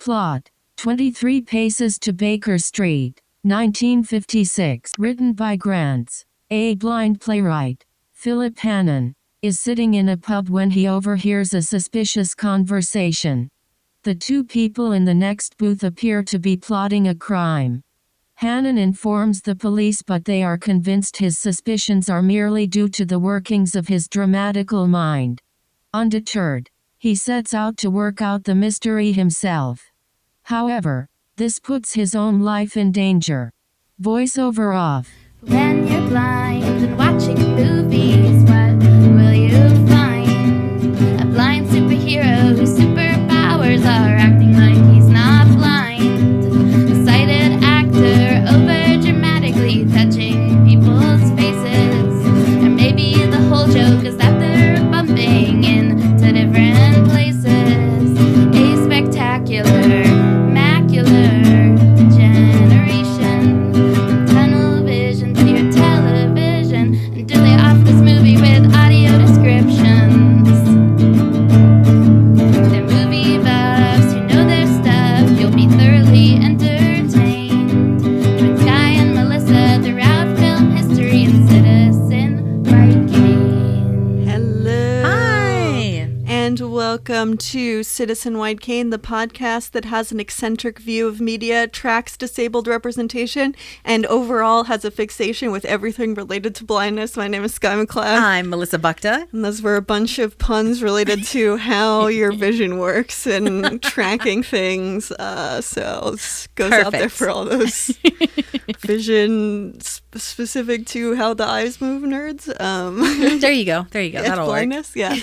Plot: 23 Paces to Baker Street, 1956. Written by Grants. A blind playwright, Phillip Hannon, is sitting in a pub when he overhears a suspicious conversation. The two people in the next booth appear to be plotting a crime. Hannon informs the police, but they are convinced his suspicions are merely due to the workings of his dramatical mind. Undeterred, he sets out to work out the mystery himself. However, this puts his own life in danger. Voiceover off. When you're blind and watching movies, what will you find? A blind superhero whose superpowers are acting like he's not blind. A sighted actor over-dramatically touching people's faces. Or maybe the whole joke is that they're bumping into different places. A spectacular, macular generation. From tunnel vision to your television. And do they off this movie with audio descriptions? They're movie buffs who know their stuff. You'll be thoroughly entertained. Join Sky and Melissa throughout film history and Citizen White Cane. Hello. Hi. And welcome to Citizen White Cane, the podcast that has an eccentric view of media, tracks disabled representation, and overall has a fixation with everything related to blindness. My name is Sky McLeod. I'm Melissa Bukta. And those were a bunch of puns related to how your vision works and tracking things. So this goes out there Perfect. for all those vision specific to how the eyes move nerds. There you go. Yeah, That'll work. blindness, yeah.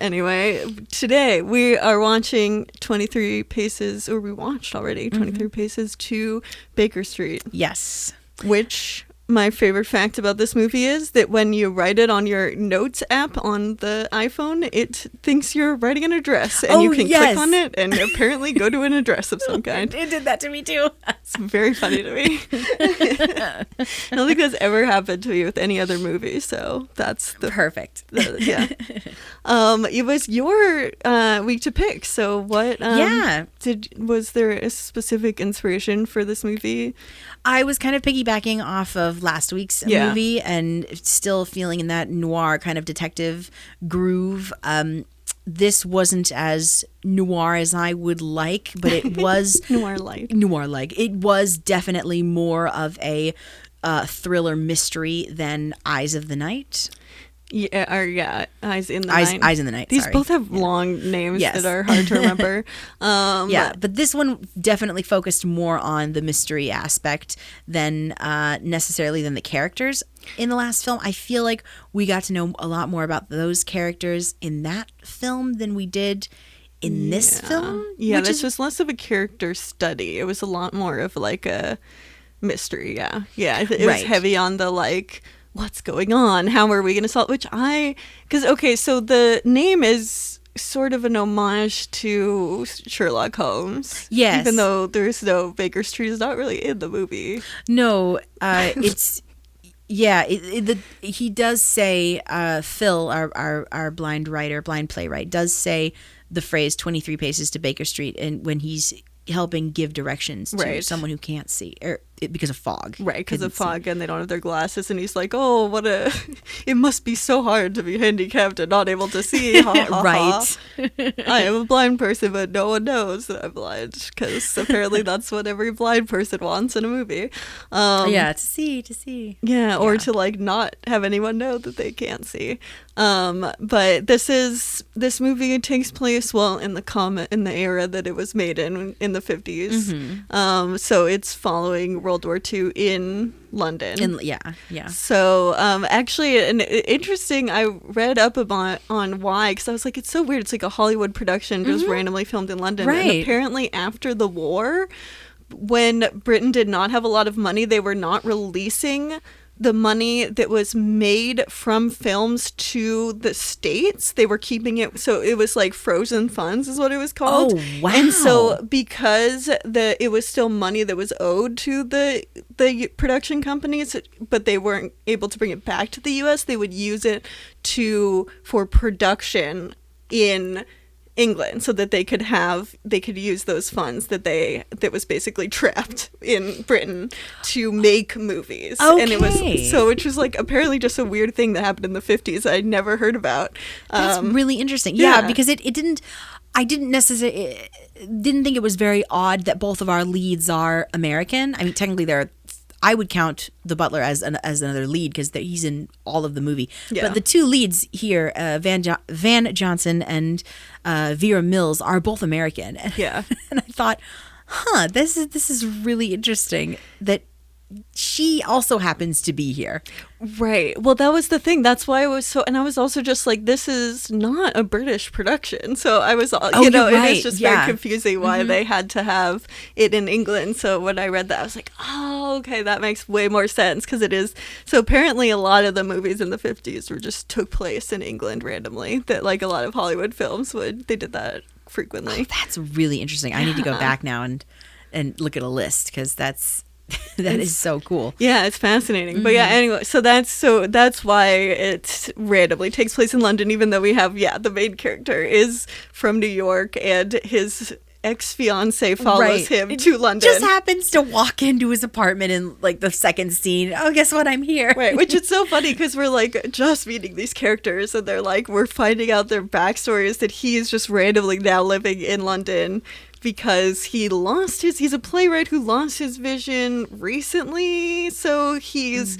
Anyway, today we are watching 23 Paces, or we watched already 23 Paces to Baker Street, Yes. which my favorite fact about this movie is that when you write it on your notes app on the iPhone, it thinks you're writing an address, and you can click on it and apparently go to an address of some kind. It did that to me too. It's very funny to me. I don't think that's ever happened to me with any other movie, so that's the Perfect. yeah. It was your week to pick. So what? Yeah. Was there a specific inspiration for this movie? I was kind of piggybacking off of last week's Yeah. movie and still feeling in that noir kind of detective groove. This wasn't as noir as I would like, but it was Noir-like. Noir-like. It was definitely more of a thriller mystery than Eyes of the Night. Yeah, Eyes in the Night. Eyes in the Night. These sorry. both have long names Yes. that are hard to remember. Yeah, but this one definitely focused more on the mystery aspect than necessarily than the characters. In the last film, I feel like we got to know a lot more about those characters in that film than we did in this film. Yeah, which this is was less of a character study. It was a lot more of like a mystery. Yeah, it was Right. heavy on the like, what's going on? How are we going to solve? So the name is sort of an homage to Sherlock Holmes. Yes. Even though there's no Baker Street is not really in the movie. no, it's yeah. He does say Phil, our blind playwright, does say the phrase 23 paces to Baker Street, and when he's helping give directions to Right. someone who can't see because of fog. Right, because of Couldn't see. fog and they don't have their glasses. And he's like, oh, it must be so hard to be handicapped and not able to see. Ha, ha, ha. Right. I am a blind person, but no one knows that I'm blind, because apparently that's what every blind person wants in a movie. Yeah, to see. Yeah, or Yeah. to like not have anyone know that they can't see. But this movie takes place in the era that it was made in the 50s. Mm-hmm. So it's following World War II in London. Yeah. So, actually, interesting, I read up on why, because I was like, it's so weird. It's like a Hollywood production just randomly filmed in London. And Right. apparently after the war, when Britain did not have a lot of money, they were not releasing the money that was made from films to the States. They were keeping it, so it was like frozen funds is what it was called. Oh, wow. And so because it was still money that was owed to the production companies, but they weren't able to bring it back to the US, they would use it for production in England so that they could use those funds that was basically trapped in Britain to make movies. And it was which was like apparently just a weird thing that happened in the 50s I'd never heard about. That's really interesting. Yeah, because I didn't necessarily didn't think it was very odd that both of our leads are American. I mean, technically I would count the butler as another lead because he's in all of the movie. Yeah. But the two leads here, Van Johnson and Vera Mills, are both American. Yeah. And I thought, this is really interesting that she also happens to be here. Right. Well, that was the thing. That's why I was and I was also just like, this is not a British production. So I was, right. it is just very confusing why they had to have it in England. So when I read that, I was like, oh, okay, that makes way more sense because it is. So apparently a lot of the movies in the 50s took place in England randomly, that like a lot of Hollywood films they did that frequently. Oh, that's really interesting. I need to go back now and look at a list because that is so cool. Yeah, it's fascinating. But yeah, anyway, so that's why it randomly takes place in London, even though we have the main character is from New York and his ex-fiance follows him to London. Just happens to walk into his apartment in like the second scene. Oh, guess what? I'm here. Right, which is so funny because we're like just meeting these characters and they're like, we're finding out their backstories that he's just randomly now living in London because he's a playwright who lost his vision recently. So he's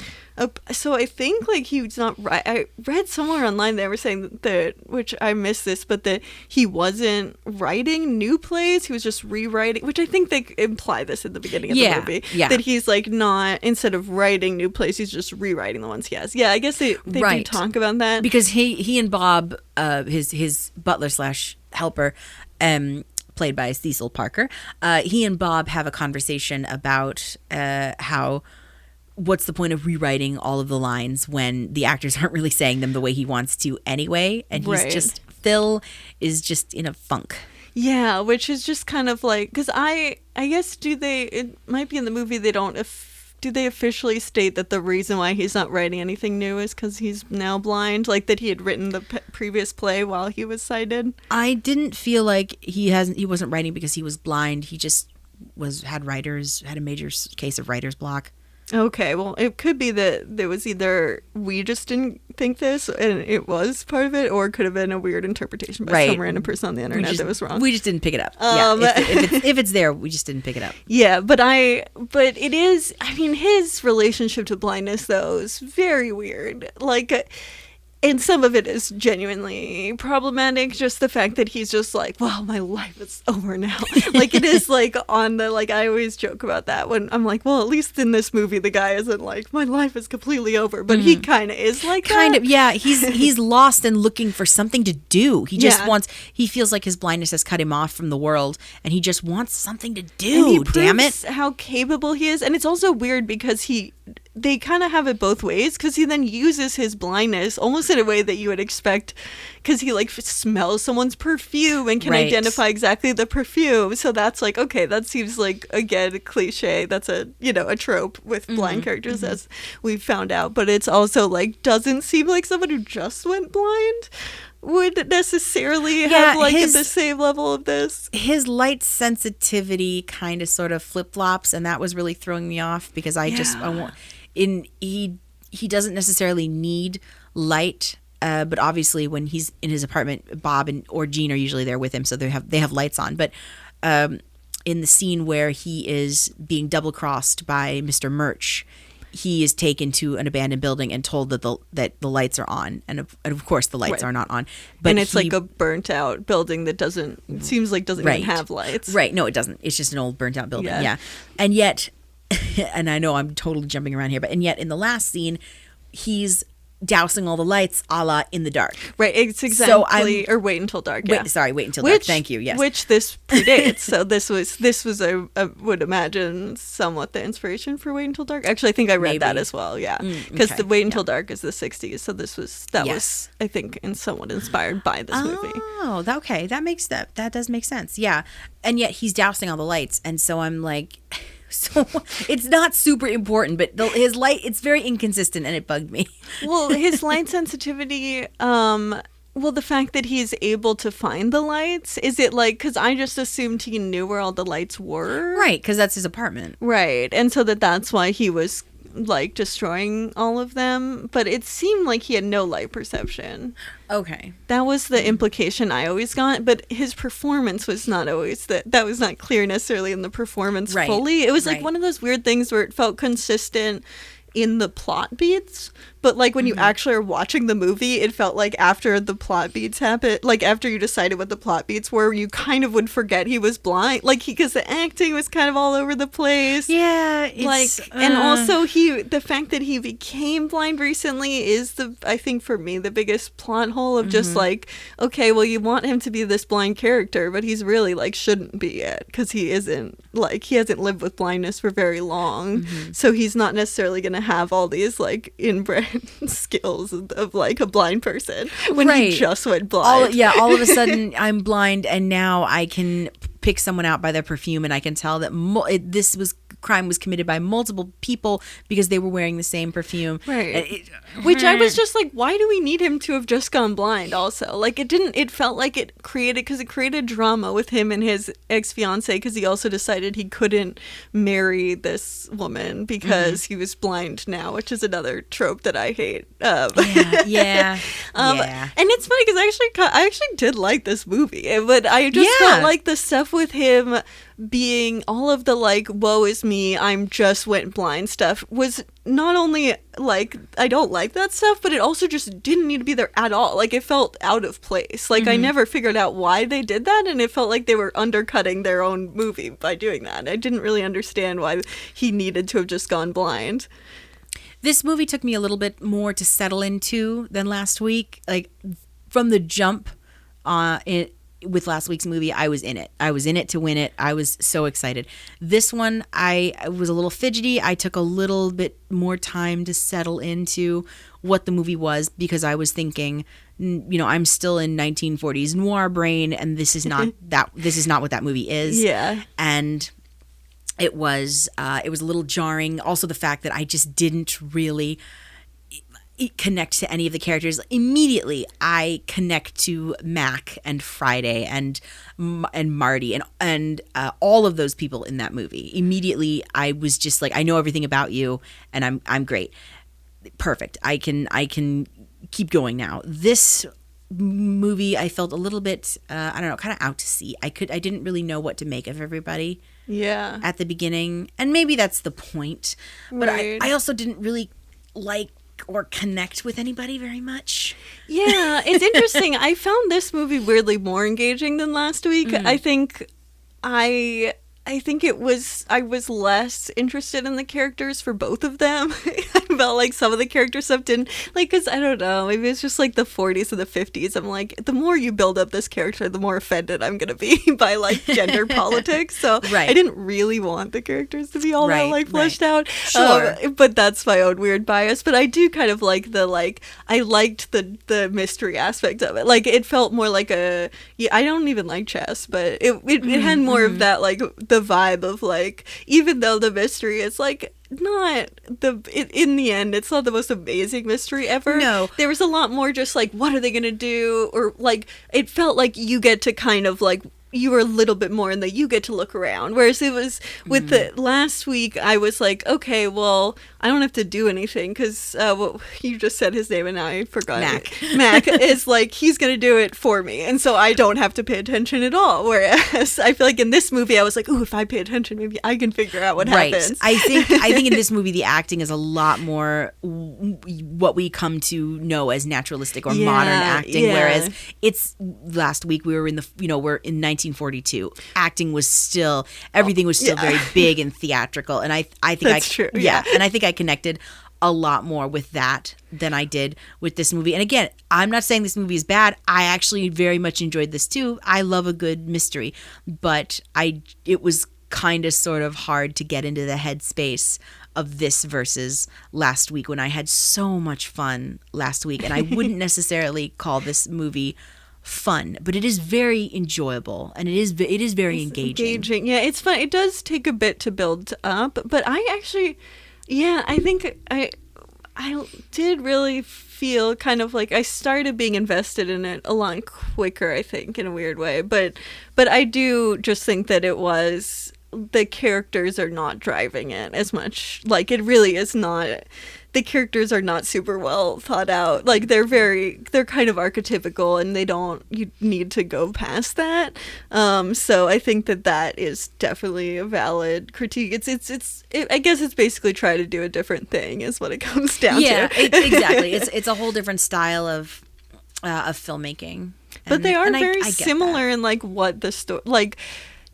so I think like he's not right. I read somewhere online they were saying that, which I missed this, but that he wasn't writing new plays. He was just rewriting, which I think they imply this in the beginning of the movie. Yeah. That he's like not, instead of writing new plays, he's just rewriting the ones he has. Yeah, I guess they do talk about that. Because he and Bob, his butler / helper, played by Cecil Parker, he and Bob have a conversation about what's the point of rewriting all of the lines when the actors aren't really saying them the way he wants to anyway, and Phil is just in a funk. Yeah, which is just kind of like, because I guess it might be in the movie do they officially state that the reason why he's not writing anything new is because he's now blind? Like that he had written the previous play while he was sighted? I didn't feel like he wasn't writing because he was blind. He just had a major case of writer's block. Okay, well, it could be that there was either we just didn't think this and it was part of it, or it could have been a weird interpretation by some random person on the internet that was wrong. We just didn't pick it up. If it's there, we just didn't pick it up. Yeah, but it is, I mean, his relationship to blindness, though, is very weird. Like, and some of it is genuinely problematic. Just the fact that he's just like, well, my life is over now. Like it is like on the, like, I always joke about that when I'm like, well, at least in this movie, the guy isn't like, my life is completely over. But he kind of is like kind of, yeah. He's lost and looking for something to do. He just he feels like his blindness has cut him off from the world and he just wants something to do. And damn it. How capable he is. And it's also weird because they kind of have it both ways, because he then uses his blindness almost in a way that you would expect, because he like smells someone's perfume and can identify exactly the perfume. So that's like, okay, that seems like, again, a cliche. That's a trope with blind characters, as we've found out. But it's also like, doesn't seem like someone who just went blind would necessarily have like at the same level of this. His light sensitivity kind of sort of flip-flops, and that was really throwing me off because he doesn't necessarily need light, but obviously when he's in his apartment, Bob or Jean are usually there with him, so they have lights on. But in the scene where he is being double-crossed by Mr. Murch, he is taken to an abandoned building and told that the lights are on, and of course the lights are not on. But and it's like a burnt out building that doesn't even have lights. Right? No, it doesn't. It's just an old burnt out building. Yeah. And yet, and I know I'm totally jumping around here, and yet in the last scene, he's dousing all the lights a la In the Dark. Right, it's exactly, or Wait Until Dark. Yeah. Wait Until Dark. Thank you, yes. Which this predates. So this was I would imagine somewhat the inspiration for Wait Until Dark. Actually, I think I read that as well, yeah. Because the Wait Until Dark is the 60s, so that was, I think, somewhat inspired by this movie. Oh, okay. That does make sense, yeah. And yet he's dousing all the lights, and so I'm like... So it's not super important, but his light, it's very inconsistent and it bugged me. Well, his light sensitivity, Well, the fact that he's able to find the lights, is it like, because I just assumed he knew where all the lights were. Right, because that's his apartment. Right. And so that's why he was like destroying all of them. But it seemed like he had no light perception. Okay. That was the implication I always got. But his performance was not always that was not clear necessarily in the performance Right. fully. It was like Right. one of those weird things where it felt consistent in the plot beats, but like when you actually are watching the movie, it felt like after the plot beats happened, like after you decided what the plot beats were, you kind of would forget he was blind, like because the acting was kind of all over the place. Yeah, And also the fact that he became blind recently is I think for me the biggest plot hole of just like, okay, well you want him to be this blind character, but he's really like shouldn't be it, because he isn't, like he hasn't lived with blindness for very long, so he's not necessarily gonna have all these like inbred skills of like a blind person when he just went blind. All of a sudden I'm blind, and now I can pick someone out by their perfume, and I can tell that crime was committed by multiple people because they were wearing the same perfume. Right. Which I was just like, why do we need him to have just gone blind also? Like it felt like it created drama with him and his ex-fiance, because he also decided he couldn't marry this woman because he was blind now, which is another trope that I hate. Yeah. And it's funny because I actually did like this movie, but I just felt like the stuff with him being all of the like woe is me, I'm just went blind stuff was not only like I don't like that stuff, but it also just didn't need to be there at all. Like it felt out of place. Like I never figured out why they did that, and it felt like they were undercutting their own movie by doing that. I didn't really understand why he needed to have just gone blind. This movie took me a little bit more to settle into than last week. Like from the jump with last week's movie, I was in it. I was in it to win it. I was so excited. This one, I was a little fidgety. I took a little bit more time to settle into what the movie was, because I was thinking, I'm still in 1940s noir brain, and this is not that. This is not what that movie is. Yeah. And it was a little jarring. Also, the fact that I just didn't really connect to any of the characters. Immediately I connect to Mac and Friday and Marty and all of those people in that movie. Immediately I was just like, I know everything about you, and I'm great. Perfect. I can keep going now. This movie I felt a little bit I don't know, kind of out to sea. I didn't really know what to make of everybody at the beginning, and maybe that's the point, but right. I also didn't really like or connect with anybody very much. Yeah, it's interesting. I found this movie weirdly more engaging than last week. I think I was less interested in the characters for both of them. I felt like some of the character stuff didn't, like, because I don't know, maybe it's just like the 40s and the 50s. I'm like, the more you build up this character, the more offended I'm going to be by like gender politics. So right. I didn't really want the characters to be all that like fleshed out. Sure. But that's my own weird bias. But I do kind of like I liked the mystery aspect of it. Like it felt more like I don't even like chess, but it had more of that, like the vibe of like, even though the mystery is like not in the end it's not the most amazing mystery ever. No, there was a lot more just like, what are they gonna do, or like it felt like you get to kind of like, you were a little bit more in the you get to look around, whereas it was with the last week I was like, okay, well I don't have to do anything because you just said his name and now I forgot. Mac is like, he's gonna do it for me, and so I don't have to pay attention at all, whereas I feel like in this movie I was like, ooh, if I pay attention maybe I can figure out what happens. I think in this movie the acting is a lot more what we come to know as naturalistic or modern acting, whereas it's last week we were in we're in 1942. Acting was still, everything was still very big and theatrical, and I think that's true. And I think I connected a lot more with that than I did with this movie. And again, I'm not saying this movie is bad. I actually very much enjoyed this too. I love a good mystery, but it was kind of sort of hard to get into the headspace of this versus last week, when I had so much fun last week. And I wouldn't necessarily call this movie fun, but it is very enjoyable, and it is very engaging. Yeah, it's fun. It does take a bit to build up, but I actually, I think I did really feel feel kind of like I started being invested in it a lot quicker, I think, in a weird way. But I do just think that it was, the characters are not driving it as much. Like, it really is not, the characters are not super well thought out. Like, they're kind of archetypical, and you need to go past that. So I think that is definitely a valid critique. I guess it's basically try to do a different thing is what it comes down to. Yeah, exactly. It's a whole different style of filmmaking. But they are very I get similar that. in like what the story, like,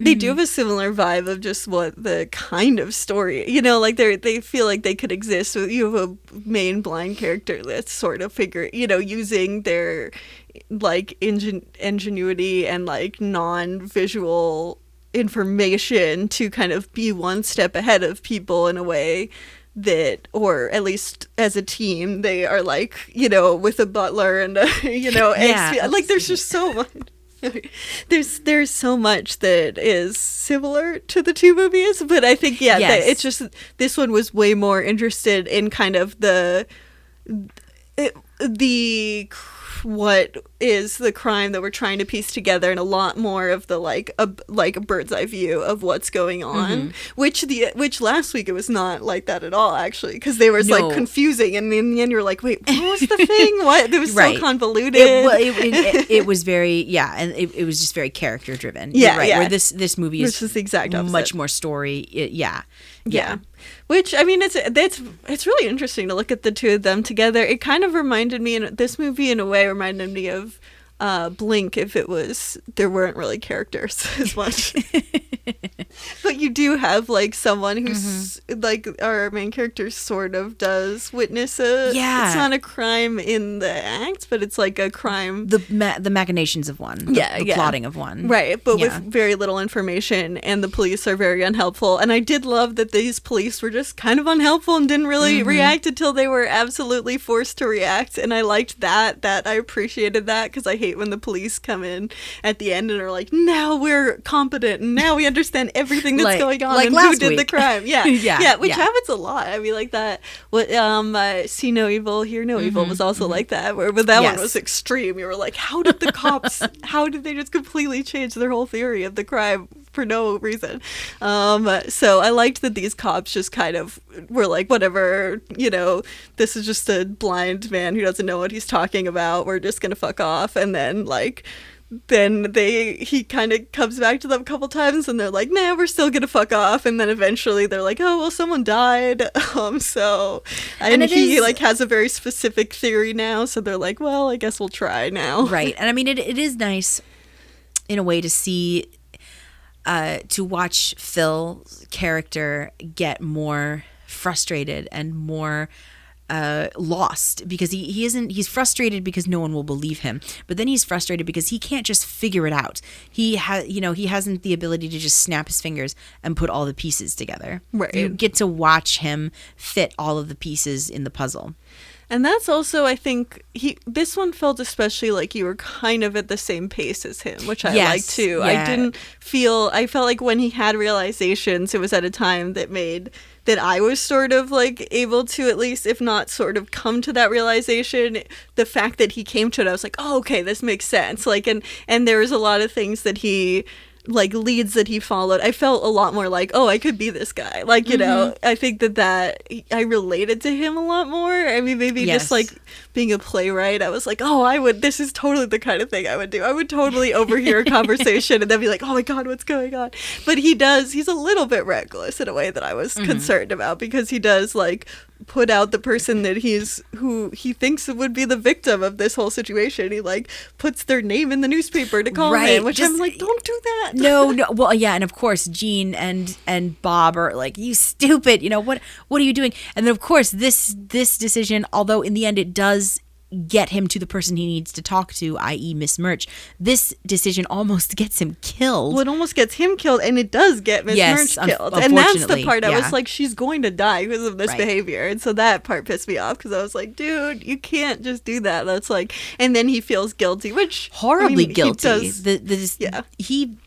they do have a similar vibe of just what the kind of story, like they feel like they could exist. So you have a main blind character that's sort of using their like ingenuity and like non-visual information to kind of be one step ahead of people in a way that, or at least as a team, they are like, with a butler and like there's just so much. There's so much that is similar to the two movies, but I think it's just this one was way more interested in kind of the what is the crime that we're trying to piece together, and a lot more of the like a bird's eye view of what's going on, which last week it was not like that at all, actually, because they were like confusing, and in the end you're like, wait, what was the thing? What? It was so convoluted. It was very and it was just very character driven. Where this movie is the exact opposite. Much more story. Yeah. Which, I mean, it's really interesting to look at the two of them together. It kind of reminded me, this movie in a way reminded me of Blink, if there weren't really characters as much. But you do have like someone who's like our main character sort of does witness it's not a crime in the act, but it's like a crime, the machinations of one, the plotting of one, right? But with very little information, and the police are very unhelpful. And I did love that these police were just kind of unhelpful and didn't really react until they were absolutely forced to react. And I liked that I appreciated that, because I hate when the police come in at the end and are like, now we're competent and now we understand everything that's going on, and who did the crime. Which happens a lot. I mean, like that, see no evil, hear no evil was also like that, but that one was extreme. You were like, how did the cops how did they just completely change their whole theory of the crime for no reason? So I liked that these cops just kind of were like, whatever, this is just a blind man who doesn't know what he's talking about, we're just gonna fuck off. And then he kind of comes back to them a couple times, and they're like, nah, we're still gonna fuck off. And then eventually they're like, oh, well, someone died. And he has a very specific theory now, so they're like, well, I guess we'll try now. Right. And I mean, it is nice in a way to see, to watch Phil's character get more frustrated and more lost, because he's frustrated because no one will believe him, but then he's frustrated because he can't just figure it out. He hasn't the ability to just snap his fingers and put all the pieces together. Right. You get to watch him fit all of the pieces in the puzzle. And that's also, I think, this one felt especially like you were kind of at the same pace as him, which I like too. Yeah. I felt like when he had realizations, it was at a time that I was sort of like able to, at least, if not sort of come to that realization. The fact that he came to it, I was like, oh, okay, this makes sense. Like, and there was a lot of things that he, like, leads that he followed. I felt a lot more like, oh, I could be this guy. Like, I think that I related to him a lot more. I mean, maybe just like being a playwright, I was like, oh, this is totally the kind of thing I would do. I would totally overhear a conversation and then be like, oh my God, what's going on? But he's a little bit reckless in a way that I was concerned about, because he does like put out the person who he thinks would be the victim of this whole situation. He like puts their name in the newspaper to call him, which I'm like, don't do that. No. Well, yeah, and of course Gene and Bob are like, you stupid, what are you doing? And then of course this decision, although in the end it does get him to the person he needs to talk to, i.e. Miss Murch, this decision almost gets him killed. Well, it almost gets him killed, and it does get Miss Murch killed. And that's the part I was like, she's going to die because of this behavior. And so that part pissed me off, because I was like, dude, you can't just do that. That's like, and then he feels guilty, which horribly guilty. He does,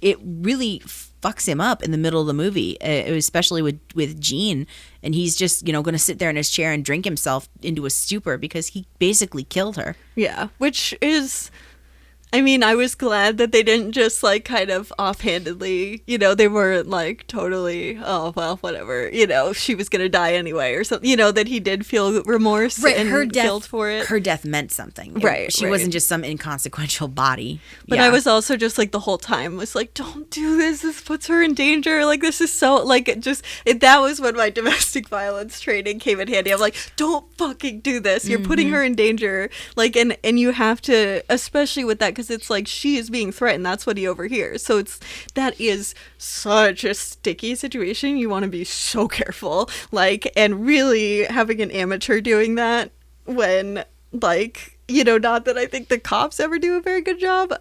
it really fucks him up in the middle of the movie, especially with Gene, and he's just going to sit there in his chair and drink himself into a stupor because he basically killed her. Yeah, which is, I mean, I was glad that they didn't just like kind of offhandedly, they weren't like totally, oh, well, whatever, she was going to die anyway or something, that he did feel remorse and guilt for it. Her death meant something. She Right. wasn't just some inconsequential body. But I was also just like the whole time was like, don't do this. This puts her in danger. Like, this is so like that was when my domestic violence training came in handy. I'm like, don't fucking do this. You're putting her in danger. Like, and you have to, especially with that, because it's like she is being threatened. That's what he overhears. So that is such a sticky situation. You want to be so careful. Like, and really having an amateur doing that when like, not that I think the cops ever do a very good job,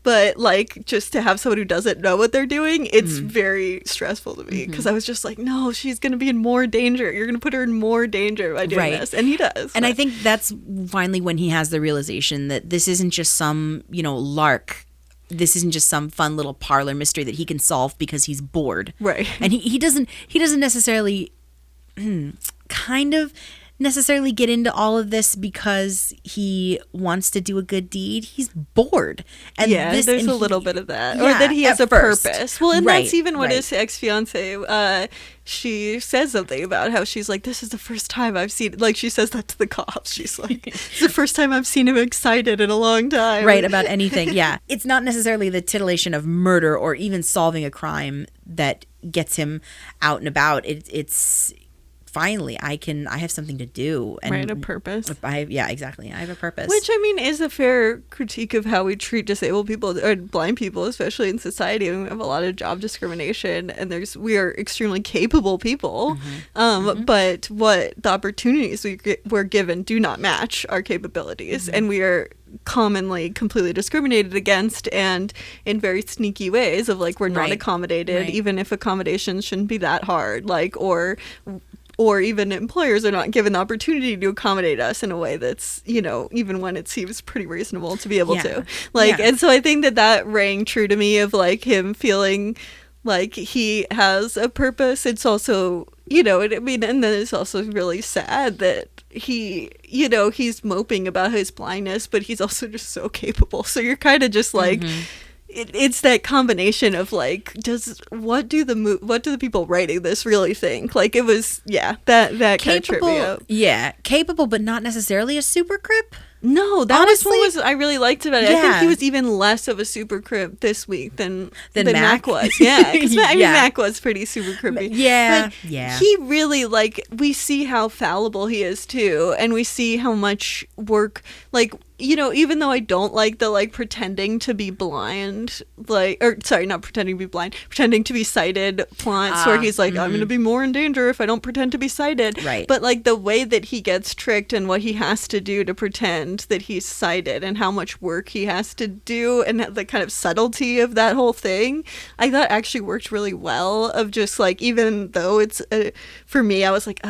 but like just to have someone who doesn't know what they're doing, it's very stressful to me because I was just like, no, she's going to be in more danger. You're going to put her in more danger by doing this. And he does. And I think that's finally when he has the realization that this isn't just some, lark. This isn't just some fun little parlor mystery that he can solve because he's bored. Right. And he doesn't necessarily kind of necessarily get into all of this because he wants to do a good deed. He's bored. And there's a little bit of that. Yeah, or that he has a first. purpose. Well, and that's even what his ex-fiance, she says something about how she's like, this is the first time I've seen, like she says that to the cops. She's like, it's the first time I've seen him excited in a long time. Right, about anything, yeah. It's not necessarily the titillation of murder or even solving a crime that gets him out and about. It's finally I have something to do, and a purpose. Exactly. I have a purpose, which I mean is a fair critique of how we treat disabled people or blind people, especially in society. I mean, we have a lot of job discrimination, and we are extremely capable people, but what the opportunities we're given do not match our capabilities, and we are commonly completely discriminated against, and in very sneaky ways of like we're not accommodated, even if accommodations shouldn't be that hard, like or even employers are not given the opportunity to accommodate us in a way that's, even when it seems pretty reasonable to be able to. Like, and so I think that rang true to me of like him feeling like he has a purpose. It's also, and then it's also really sad that he, he's moping about his blindness, but he's also just so capable. So you're kind of just like, it's that combination of like, what do the people writing this really think? Like it was, that kind of tripped me up. Yeah, capable, but not necessarily a super crip. No, that honestly, was what I really liked about it. I think he was even less of a super crip this week than Mac was. Yeah, because Mac was pretty super crippy. Yeah, but he really we see how fallible he is too, and we see how much work even though I don't like the pretending to be blind, not pretending to be blind, pretending to be sighted plots where he's like, I'm going to be more in danger if I don't pretend to be sighted. Right. But the way that he gets tricked and what he has to do to pretend that he's sighted and how much work he has to do and the kind of subtlety of that whole thing, I thought actually worked really well of just even though it's, for me, I was like,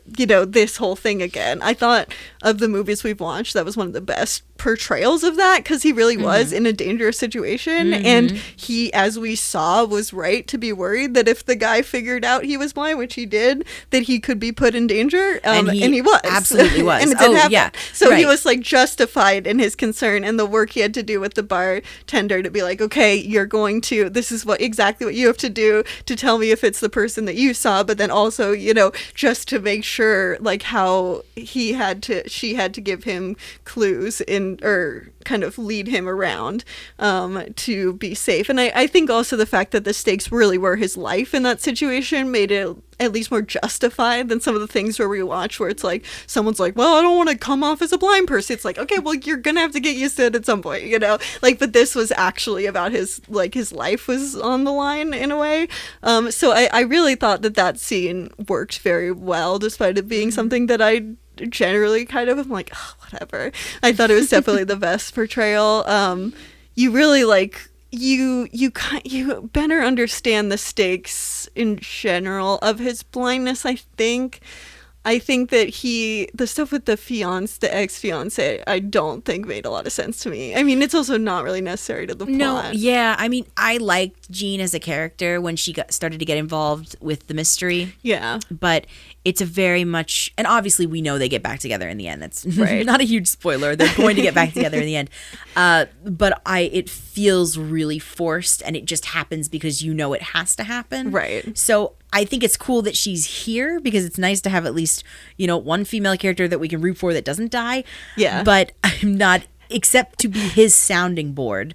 this whole thing again. I thought of the movies we've watched, that was one of the best portrayals of that because he really was in a dangerous situation, and he, as we saw, was right to be worried that if the guy figured out he was blind, which he did, that he could be put in danger, and he was absolutely was. And it didn't happen. So he was justified in his concern, and the work he had to do with the bartender to be like, okay, this is exactly what you have to do to tell me if it's the person that you saw, but then also just to make sure how she had to give him clues or kind of lead him around to be safe. And I think also the fact that the stakes really were his life in that situation made it at least more justified than some of the things where we watch where it's someone's like, well, I don't want to come off as a blind person. It's okay, well, you're gonna have to get used to it at some point, but this was actually about his life was on the line in a way. So I really thought that scene worked very well, despite it being something that I generally kind of am like, oh, whatever. I thought it was definitely the best portrayal. You really you better understand the stakes in general of his blindness, I think. I think that the stuff with the ex-fiance, I don't think made a lot of sense to me. I mean, it's also not really necessary to the plot. No, yeah. I mean, I liked Jean as a character when she started to get involved with the mystery. Yeah. But it's a very much, and obviously we know they get back together in the end. That's Right. not a huge spoiler. They're going to get back together in the end. But it feels really forced, and it just happens because you know it has to happen. Right. So I think it's cool that she's here because it's nice to have at least, one female character that we can root for that doesn't die. Yeah. But I'm not, except to be his sounding board,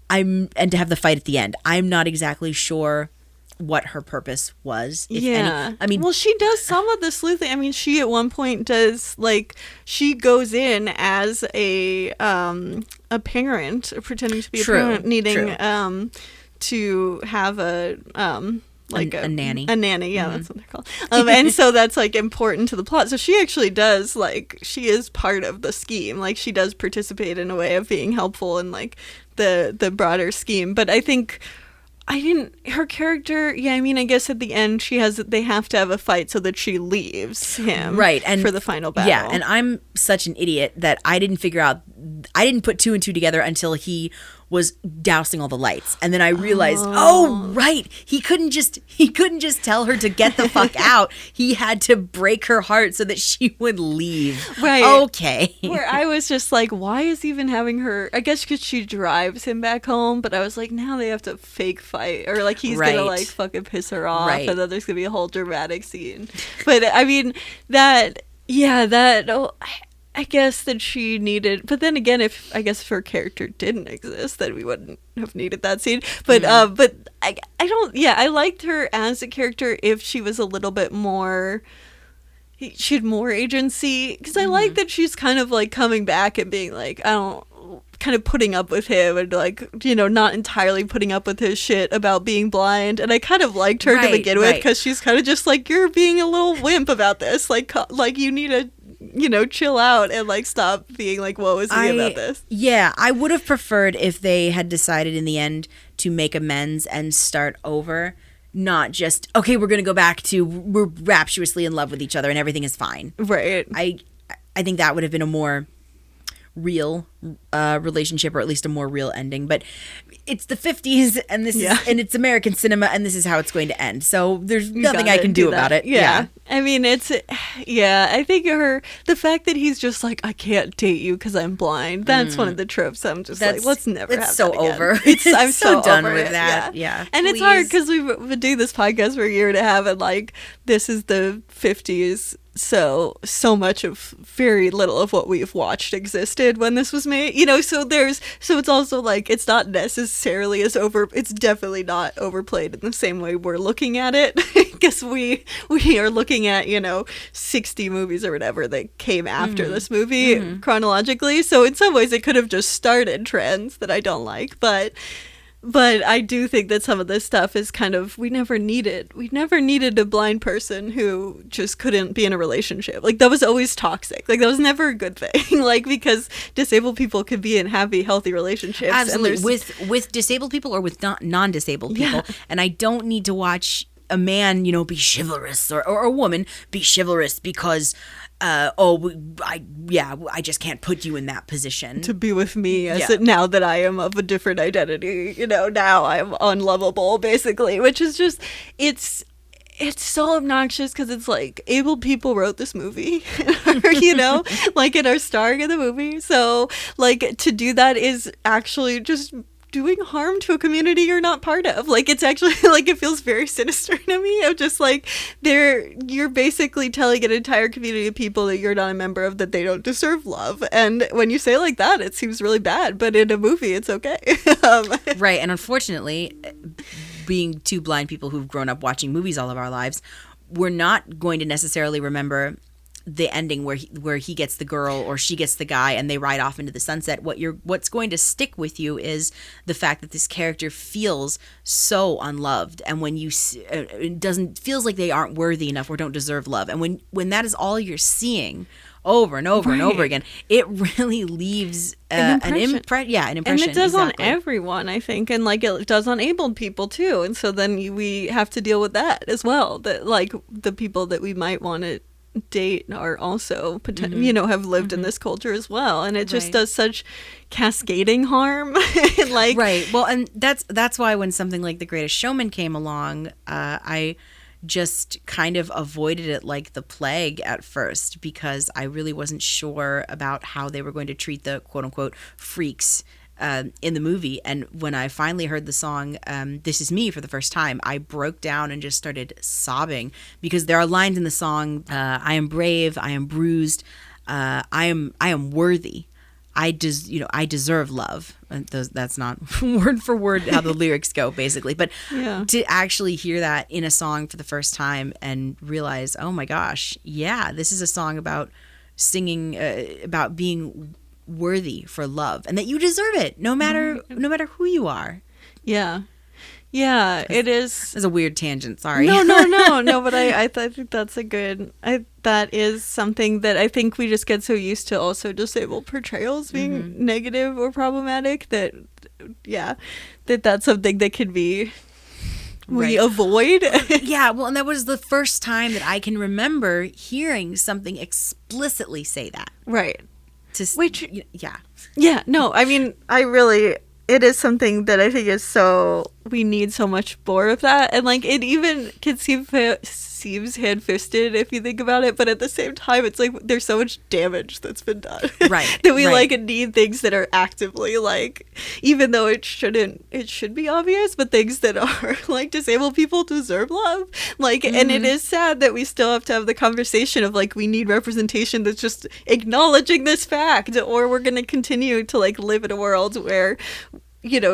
and to have the fight at the end. I'm not exactly sure what her purpose was, if any. I mean, well, she does some of the sleuthing. I mean, she at one point does, like, she goes in as a parent, pretending to be a parent, needing to have a nanny. A nanny, yeah, that's what they're called. And so that's like important to the plot. So she actually does, like, she is part of the scheme. Like, she does participate in a way of being helpful in, like, the broader scheme. But I think her character, I mean, I guess at the end they have to have a fight so that she leaves him, right, and for the final battle. Yeah, and I'm such an idiot that I didn't put two and two together until he was dousing all the lights, and then I realized, right, he couldn't just tell her to get the fuck out. He had to break her heart so that she would leave. Right. Okay. Where I was just like, why is even having her? I guess because she drives him back home, but I was like, now they have to fake fight, or like he's gonna like fucking piss her off, and then there's gonna be a whole dramatic scene. But I mean I guess that she needed, but then again, if her character didn't exist, then we wouldn't have needed that scene. But but I don't. Yeah, I liked her as a character if she was a little bit more. She had more agency, because I like that she's kind of like coming back and being like, kind of putting up with him, and like, not entirely putting up with his shit about being blind. And I kind of liked her to begin with, because she's kind of just like, you're being a little wimp about this. Like you need to, chill out and like stop being like, woe is me about this. Yeah, I would have preferred if they had decided in the end to make amends and start over. Not just, okay, we're going to go back to, we're rapturously in love with each other and everything is fine. Right. I think that would have been a more real relationship, or at least a more real ending. But it's the 50s, and this is, and it's American cinema, and this is how it's going to end. So there's nothing I can do about it. Yeah. I mean, I think the fact that he's just like, I can't date you because I'm blind. That's one of the tropes. I'm just like, let's never have that again. Over. I'm so done over with it. that. Yeah. And it's hard because we've been doing this podcast for a year and a half, and like, this is the 50s. So much of very little of what we've watched existed when this was made, so it's also like, it's not necessarily it's definitely not overplayed in the same way we're looking at it, because we are looking at, 60 movies or whatever that came after this movie chronologically. So in some ways it could have just started trends that I don't like, but I do think that some of this stuff is kind of, we never needed a blind person who just couldn't be in a relationship. Like, that was always toxic. Like, that was never a good thing. Like, because disabled people can be in happy, healthy relationships. Absolutely. With disabled people or with non-disabled people. Yeah. And I don't need to watch a man, be chivalrous, or a woman be chivalrous because I just can't put you in that position to be with me now that I am of a different identity. Now I'm unlovable, basically, which is just, it's so obnoxious, because it's like, able people wrote this movie, like, and are starring in the movie. So like, to do that is actually just doing harm to a community you're not part of. Like, it's actually like, it feels very sinister to me. I'm just like, you're basically telling an entire community of people that you're not a member of, that they don't deserve love. And when you say it like that, it seems really bad, but in a movie it's okay. Right. And unfortunately, being two blind people who've grown up watching movies all of our lives, we're not going to necessarily remember the ending where he gets the girl or she gets the guy and they ride off into the sunset. What's going to stick with you is the fact that this character feels so unloved, and when it feels like they aren't worthy enough or don't deserve love, and when that is all you're seeing over and over and over again, it really leaves an impression. And it does on everyone, I think, and like, it does on abled people too. And so then we have to deal with that as well. That like, the people that we might want to date are also have lived in this culture as well, and it just Right. does such cascading harm. Like, Right. Well, and that's why when something like The Greatest Showman came along, I just kind of avoided it like the plague at first, because I really wasn't sure about how they were going to treat the quote unquote freaks in the movie. And when I finally heard the song "This Is Me" for the first time, I broke down and just started sobbing, because there are lines in the song, "I am brave, I am bruised, I am worthy. I deserve love." And that's not word for word how the lyrics go, basically. But Yeah. to actually hear that in a song for the first time and realize, oh my gosh, yeah, this is a song about singing about being worthy for love, and that you deserve it, no matter who you are. Yeah, it is. That's a weird tangent. Sorry. No, but I think that's that is something that I think we just get so used to also disabled portrayals being negative or problematic that that's something that could be we Right. avoid. Yeah, well, and that was the first time that I can remember hearing something explicitly say that. Right. Which- yeah. Yeah, no, I mean, it is something that I think is we need so much more of that. And like, it even can seems hand-fisted if you think about it, but at the same time, it's like there's so much damage that's been done. Right. That we right. like need things that are actively like, even though it should be obvious, but things that are like disabled people deserve love. Like, and it is sad that we still have to have the conversation of like, we need representation that's just acknowledging this fact, or we're going to continue to like live in a world where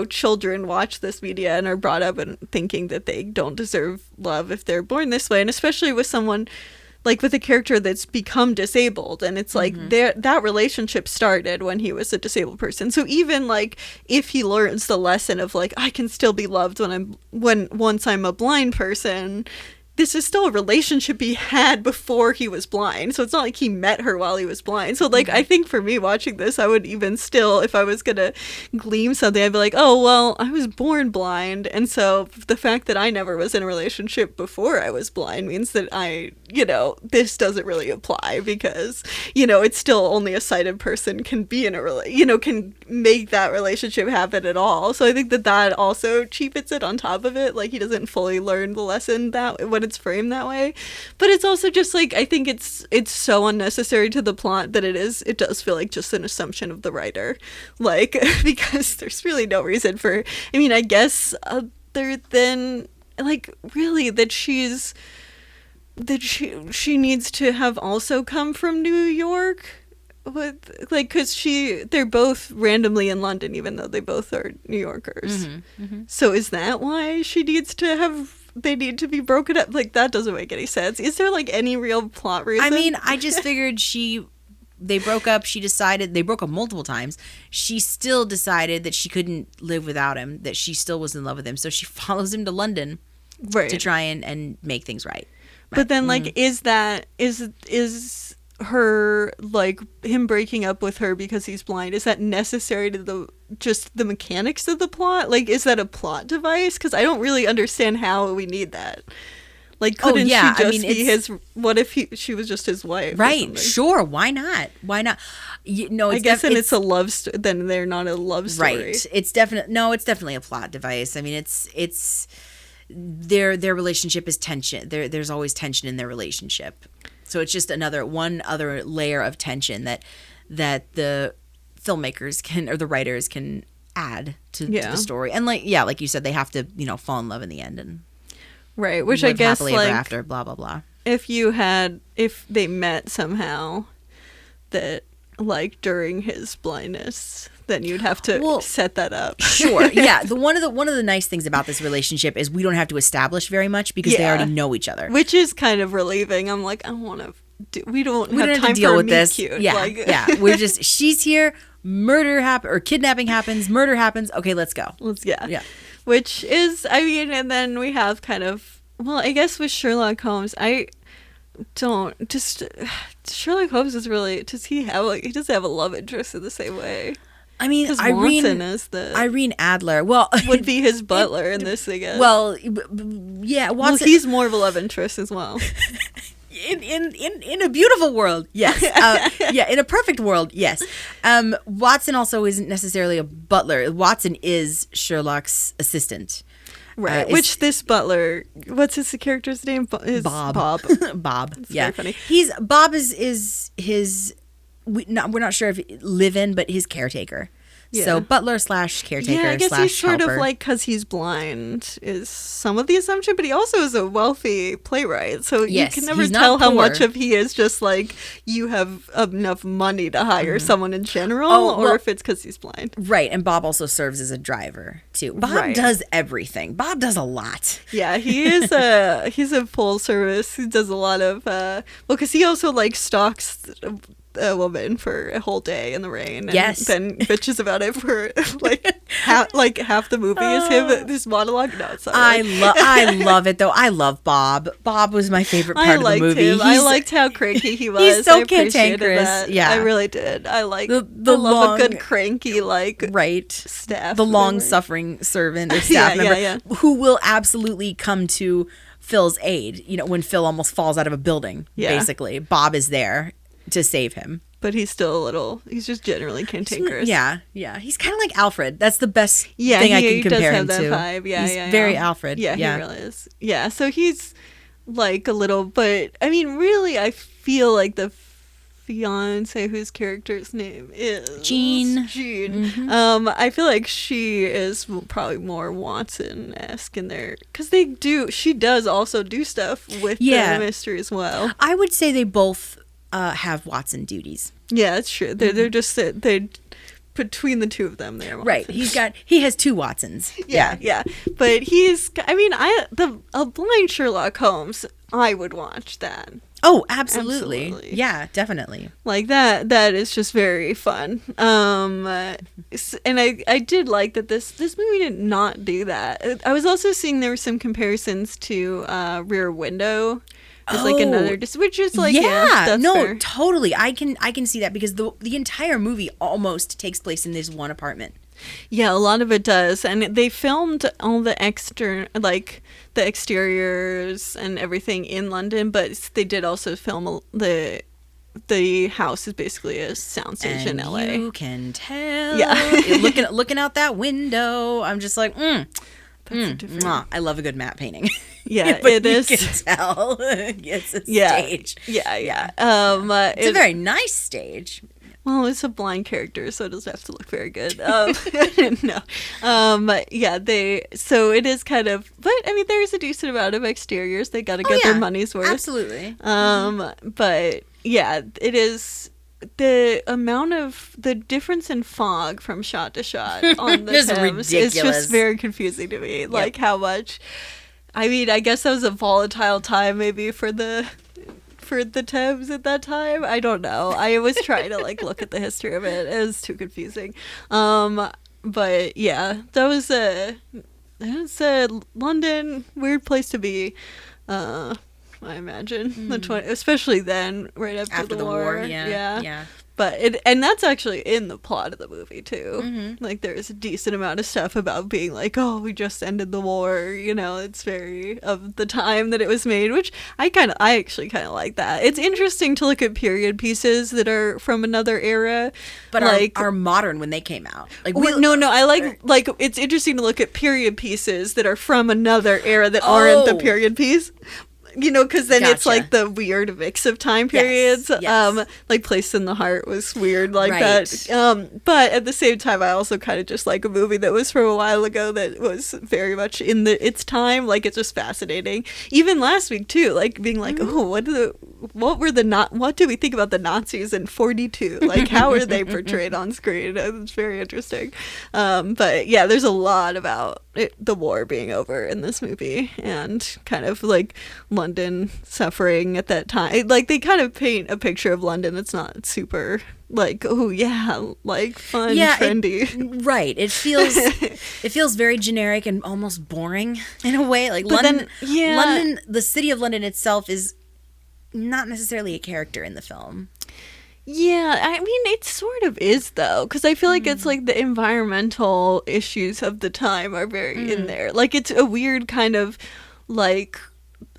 children watch this media and are brought up and thinking that they don't deserve love if they're born this way. And especially with someone like with a character that's become disabled, and it's like that relationship started when he was a disabled person. So even like if he learns the lesson of like, I can still be loved once I'm a blind person, this is still a relationship he had before he was blind. So it's not like he met her while he was blind. So like, I think for me watching this, I would even still, if I was going to glean something, I'd be like, oh, well, I was born blind. And so the fact that I never was in a relationship before I was blind means that this doesn't really apply, because, it's still only a sighted person can be in can make that relationship happen at all. So I think that also cheapens it on top of it. Like, he doesn't fully learn the lesson when it's framed that way. But it's also just like, I think it's so unnecessary to the plot that it does feel like just an assumption of the writer, like, because there's really no reason for, I mean, I guess other than like really that she needs to have also come from New York, with like, because they're both randomly in London, even though they both are New Yorkers. So is that why they need to be broken up? Like, that doesn't make any sense. Is there like any real plot reason? I mean, I just figured they broke up. They broke up multiple times. She still decided that she couldn't live without him, that she still was in love with him. So she follows him to London right. to try and make things right. But then like, is her, like, him breaking up with her because he's blind, is that necessary to just the mechanics of the plot? Like, is that a plot device? Because I don't really understand how we need that. Like, couldn't she just be his? What if she was just his wife? Right? Sure. Why not? No, I guess then it's a love. Then they're not a love story. Right. It's definitely a plot device. I mean, it's their relationship is tension. There's always tension in their relationship. So it's just one other layer of tension that the filmmakers or the writers can add to the story. And like you said, they have to fall in love in the end and right. Which live I guess happily like ever after, blah blah blah. If they met somehow, that like during his blindness, then you'd have to set that up. Sure. Yeah. One of the nice things about this relationship is we don't have to establish very much because they already know each other, which is kind of relieving. I'm like, I want to. We don't have time to deal for with this. Cute. Yeah. Like, yeah. We're just she's here. Murder happens or kidnapping happens. Murder happens. Okay, let's go. Yeah. Which is, I mean, and then we have kind of, well, I guess with Sherlock Holmes, Sherlock Holmes is really, he doesn't have a love interest in the same way. I mean, Irene Adler, would be his butler in this, I guess. Well, yeah, Watson. Well, he's more of a love interest as well. in a beautiful world, yes. Yeah, in a perfect world, yes. Watson also isn't necessarily a butler. Watson is Sherlock's assistant. Right, which this butler, what's his character's name? Is Bob. Bob. It's Yeah, very funny. Bob is his. We're not sure if live-in, but his caretaker. Yeah. So butler slash caretaker. Yeah, I guess slash he's sort helper. of like, because he's blind is some of the assumption, but he also is a wealthy playwright. So Yes, you can never he's not tell how poor. much of he is just like, you have enough money to hire someone in general, Oh, or well- if it's because he's blind. Right, and Bob also serves as a driver too. Bob Right. does everything. Bob does a lot. Yeah, he is he's a full service. He does a lot of, because he also like stalks a woman for a whole day in the rain, and Yes. then bitches about it for half the movie is him, his monologue. No, it's not really. I love it though. I love Bob. Bob was my favorite part I of the liked movie. him. I liked how cranky he was. he's so I appreciated cantankerous. that. Yeah. I really did. I like The I love long- a good cranky right. staff. The member. long-suffering servant or staff Yeah, member yeah. who will absolutely come to Phil's aid. You know, when Phil almost falls out of a building, Yeah. basically. Bob is there to save him. But he's still a little. He's just generally cantankerous. Yeah. He's kind of like Alfred. That's the best Yeah, thing I he can does compare have him that to. vibe. Yeah, he's yeah, very yeah. Alfred. Yeah, he really is. Yeah, so he's like a little, but I mean, really, I feel like the fiance whose character's name is Jean. Jean. I feel like she is probably more Watson-esque in there because she does also do stuff with Yeah. the mystery as well. I would say they both have Watson duties. Yeah, it's true. They're just they between the two of them, they're Right. Watsons. He has two Watsons. Yeah. But a blind Sherlock Holmes, I would watch that. Oh, absolutely. Absolutely. Yeah, definitely. Like that is just very fun. And I did like that this movie did not do that. I was also seeing there were some comparisons to Rear Window. It's like another, which is like, yeah, that's no, fair. totally. I can see that because the entire movie almost takes place in this one apartment. Yeah, a lot of it does, and they filmed all the the exteriors and everything in London, but they did also film the house is basically a soundstage in LA. You can tell. Yeah. You're looking out that window. I'm just like, different- mwah. I love a good matte painting. Yeah, But it you is. can tell it's a Yeah, stage. yeah. It's a very nice stage. Well, it's a blind character, so it doesn't have to look very good. No. So it is kind of, but I mean, there's a decent amount of exteriors. They got to get their money's worth. Absolutely. But yeah, it is the difference in fog from shot to shot on the It's Thames is ridiculous. just very confusing to me. Like how much, I mean, I guess that was a volatile time maybe for the Thames at that time. I don't know. I was trying to like look at the history of it. It was too confusing. But yeah, that was a London weird place to be. I imagine especially then, right after the war. Yeah. But and that's actually in the plot of the movie too. Like there's a decent amount of stuff about being like, oh, we just ended the war. You know, it's very of the time that it was made, which I actually kind of like that. It's interesting to look at period pieces that are from another era, But like are modern when they came out. Like no, I like it's interesting to look at period pieces that are from another era that aren't the period piece. You know, because then it's Gotcha. like the weird mix of time periods. Yes. Like Place in the Heart was weird like Right. that. But at the same time, I also kind of just like a movie that was from a while ago that was very much in its time. Like it's just fascinating. Even last week too, like being like, oh, what do we think about the Nazis in 42? Like how are they portrayed on screen? It's very interesting. But yeah, there's a lot about the war being over in this movie and kind of like London suffering at that time. Like they kind of paint a picture of London that's not super like, oh yeah, like fun, trendy. Right. It feels very generic and almost boring in a way. Like But London, then, London, the city of London itself is not necessarily a character in the film. Yeah, I mean, it sort of is, though, because I feel like it's like the environmental issues of the time are very in there. Like, it's a weird kind of, like,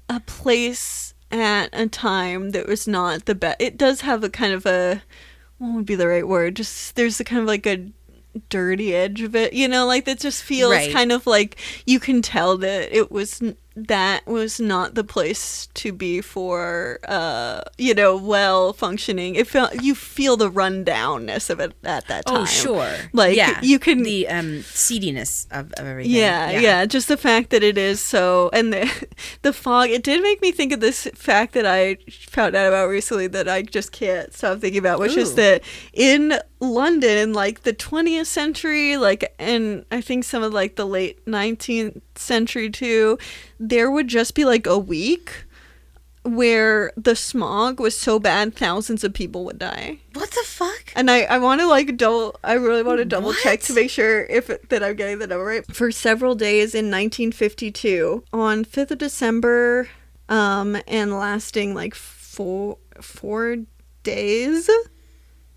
a place at a time that was not the best. It does have a kind of a, what would be the right word? Just, there's a kind of like a dirty edge of it, you know, like that just feels Right. kind of like you can tell that that was not the place to be for you know, well functioning. It felt, you feel the rundownness of it at that time. Oh, sure. Like, yeah. you can, the seediness of everything. yeah, just the fact that it is so, and the fog, it did make me think of this fact that I found out about recently that I just can't stop thinking about, which is Ooh. that in London in like the 20th century, like, and I think some of like the late 19th century too, there would just be like a week where the smog was so bad thousands of people would die. What the fuck? And I want to like I really want to double check What? to make sure that I'm getting the number right. For several days in 1952, on 5th of December, and lasting like four days,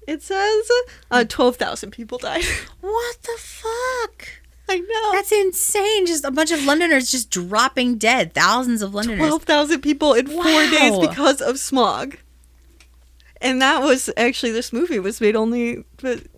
it says, 12,000 people died. What the fuck? I know. That's insane. Just a bunch of Londoners just dropping dead. Thousands of Londoners. 12,000 people in 4 days Wow. because of smog. And that was actually, this movie was made only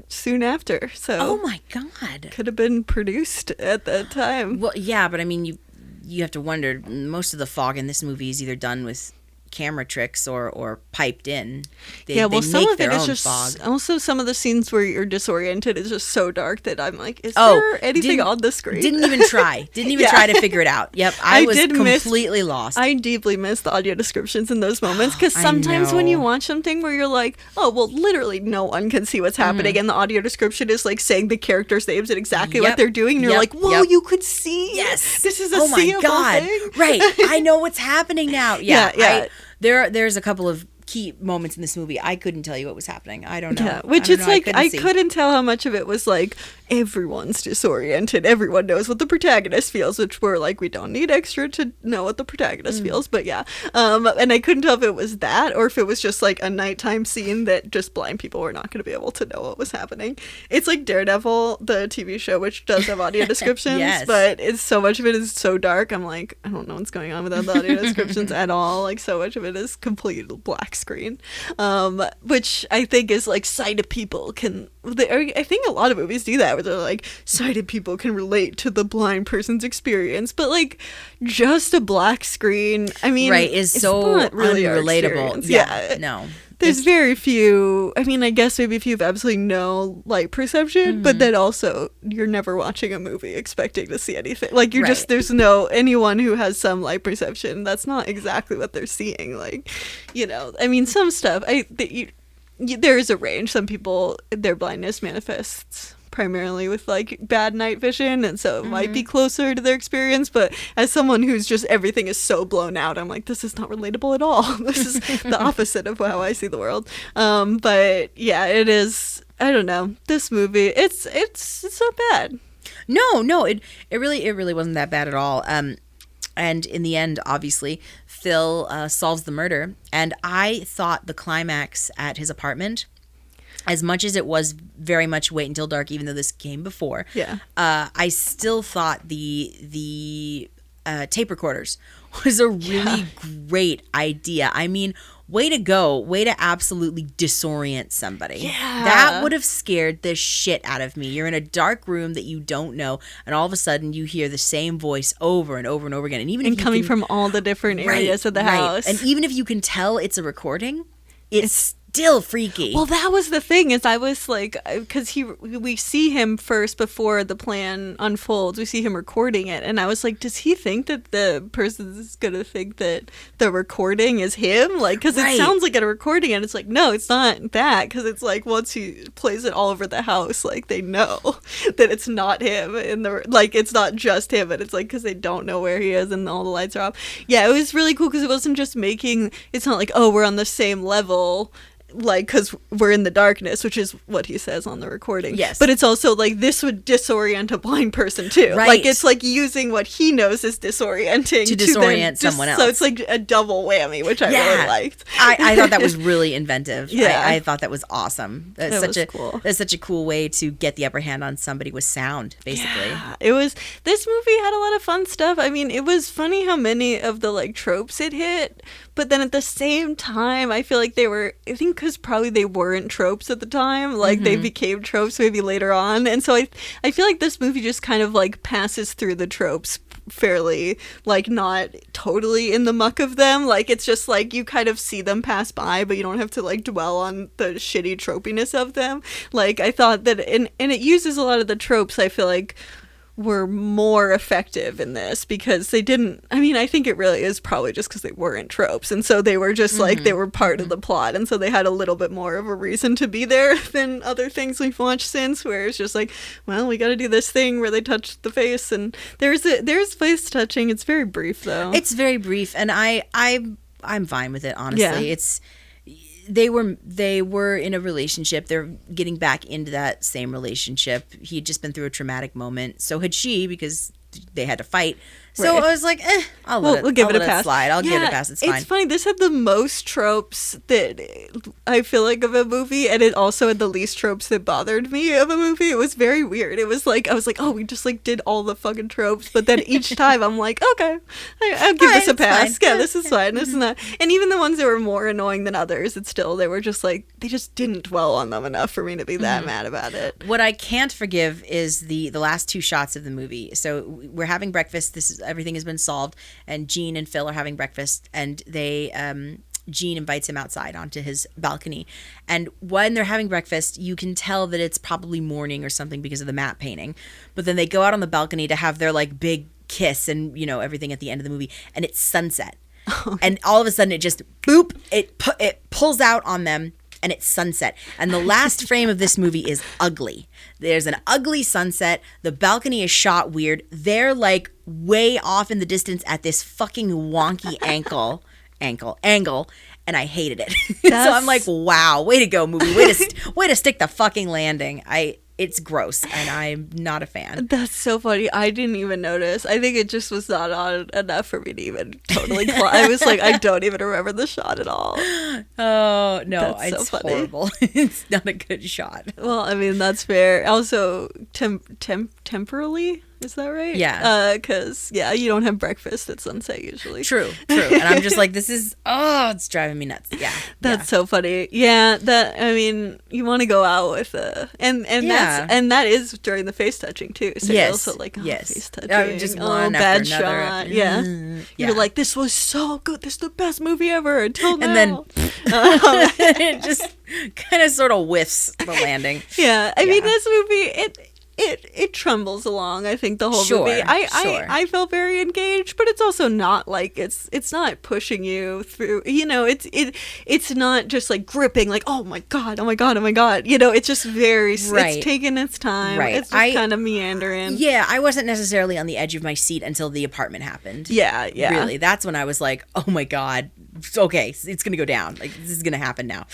soon after. So Oh my god. could have been produced at that time. Well, yeah, but I mean, you have to wonder. Most of the fog in this movie is either done with camera tricks or piped in. They Some make of their it is own just fog. also some of the scenes where you're disoriented is just so dark that I'm like, is Oh, there anything didn't- on the screen? Didn't even try. Didn't even Yeah. try to figure it out. Yep, I was did miss- completely lost. I deeply miss the audio descriptions in those moments because I sometimes when you know. watch something where you're like, oh, well, literally no one can see what's happening, and the audio description is like saying the characters' names and exactly what Yep. they're doing, and you're Yep. like, whoa, Yep. you could see. Yes. This is a oh my seeable god. thing. Right. I know what's happening now. Yeah. Yeah. There's a couple of key moments in this movie. I couldn't tell you what was happening. I don't know. Yeah, which I don't it's know. like I see. couldn't tell how much of it was like everyone's disoriented. Everyone knows what the protagonist feels, which we're like, we don't need extra to know what the protagonist feels. But yeah, and I couldn't tell if it was that or if it was just like a nighttime scene that just blind people were not going to be able to know what was happening. It's like Daredevil, the TV show, which does have audio descriptions, Yes. but it's so much of it is so dark. I'm like, I don't know what's going on without the audio descriptions at all. Like so much of it is complete black screen. Which I think is like sighted people can. I think a lot of movies do that, where they're like sighted people can relate to the blind person's experience, but like just a black screen. I mean, right is it's so not really our unrelatable. experience. Yeah. No. There's very few. I mean, I guess maybe if you have absolutely no light perception, but then also you're never watching a movie expecting to see anything. Like you're just Right. there's no anyone who has some light perception. That's not exactly what they're seeing. Like, you know, I mean, some stuff. There is a range. Some people, their blindness manifests primarily with like bad night vision, and so it might be closer to their experience. But as someone who's just everything is so blown out, I'm like, this is not relatable at all. This is the opposite of how I see the world. But yeah, it is. I don't know. This movie, it's not bad. No, it really wasn't that bad at all. And in the end, obviously, Phil solves the murder. And I thought the climax at his apartment, as much as it was very much wait until dark, even though this came before, Yeah. I still thought the tape recorders was a really great idea. I mean, way to go. Way to absolutely disorient somebody. Yeah. That would have scared the shit out of me. You're in a dark room that you don't know, and all of a sudden you hear the same voice over and over and over again. And even if you Coming can- from all the different areas of the house. And even if you can tell it's a recording, it's still freaky. Well, that was the thing, is I was like, because we see him first before the plan unfolds. We see him recording it, and I was like, does he think that the person's gonna think that the recording is him? Like, because Right. it sounds like a recording, and it's like, no, it's not that, because it's like once he plays it all over the house, like they know that it's not him, and it's not just him, and it's like because they don't know where he is, and all the lights are off. Yeah, it was really cool because it wasn't just it's not like, oh, we're on the same level. like, because we're in the darkness, which is what he says on the recording. Yes. But it's also like this would disorient a blind person too. Right. Like it's like using what he knows is disorienting To then disorient someone else. So it's like a double whammy, which I really liked. I thought that was really inventive. Yeah. I thought that was awesome. That's It was cool. That's such a cool way to get the upper hand on somebody with sound, basically. Yeah, it was. This movie had a lot of fun stuff. I mean, it was funny how many of the like tropes it hit, but then at the same time, I feel like they were. I think because probably they weren't tropes at the time. Like they became tropes maybe later on, and so I feel like this movie just kind of like passes through the tropes fairly, like not totally in the muck of them. Like it's just like you kind of see them pass by, but you don't have to like dwell on the shitty tropiness of them. Like I thought that, and it uses a lot of the tropes, I feel like, were more effective in this because they didn't. I mean, I think it really is probably just because they weren't tropes, and so they were just like they were part of the plot, and so they had a little bit more of a reason to be there than other things we've watched since, where it's just like, well, we got to do this thing where they touch the face, and there's face touching. It's very brief though. It's very brief, and I'm fine with it, honestly. Yeah. It's they were in a relationship. They're getting back into that same relationship. He had just been through a traumatic moment. So had she, because they had to fight. So Right. I was like, we'll give it a pass. slide. I'll give it Yeah, a pass. It's fine. It's funny. This had the most tropes that I feel like of a movie, and it also had the least tropes that bothered me of a movie. It was very weird. It was like I was like, oh, we just like did all the fucking tropes, but then each time I'm like, okay, I'll give this a it's pass. fine. Yeah, this is fine. This is not. And even the ones that were more annoying than others, it's still they were just like they just didn't dwell on them enough for me to be that mad about it. What I can't forgive is the last two shots of the movie. So we're having breakfast. Everything has been solved, and Jean and Phil are having breakfast, and they Jean invites him outside onto his balcony, and when they're having breakfast, you can tell that it's probably morning or something because of the matte painting. But then they go out on the balcony to have their like big kiss and everything at the end of the movie, and it's sunset, and all of a sudden it just boop, it pulls out on them. And it's sunset. And the last frame of this movie is ugly. There's an ugly sunset. The balcony is shot weird. They're like way off in the distance at this fucking wonky angle. And I hated it. So I'm like, wow, way to go, movie. Way to stick the fucking landing. It's gross, and I'm not a fan. That's so funny. I didn't even notice. I think it just was not on enough for me to even totally. I was like, I don't even remember the shot at all. Oh no, That's so it's funny. horrible. It's not a good shot. Well, I mean that's fair. Also, temporally, is that right? Yeah. Because you don't have breakfast at sunset usually. True. And I'm just like, it's driving me nuts. Yeah. That's so funny. Yeah, I mean, you want to go out with that is during the face touching too. So you're also like, face touching. Just oh, one bad after another. shot. Yeah. Yeah. You're like, this was so good. This is the best movie ever until now. And then it just kind of sort of whiffs the landing. Yeah, I mean, this movie, it trembles along. I think the whole movie. I felt very engaged, but it's also not like it's not pushing you through. It's not just like gripping. Like oh my god. It's just very. It's taking its time. Right. It's just kind of meandering. Yeah, I wasn't necessarily on the edge of my seat until the apartment happened. Yeah. Really, that's when I was like, oh my god. Okay, it's gonna go down. Like this is gonna happen now.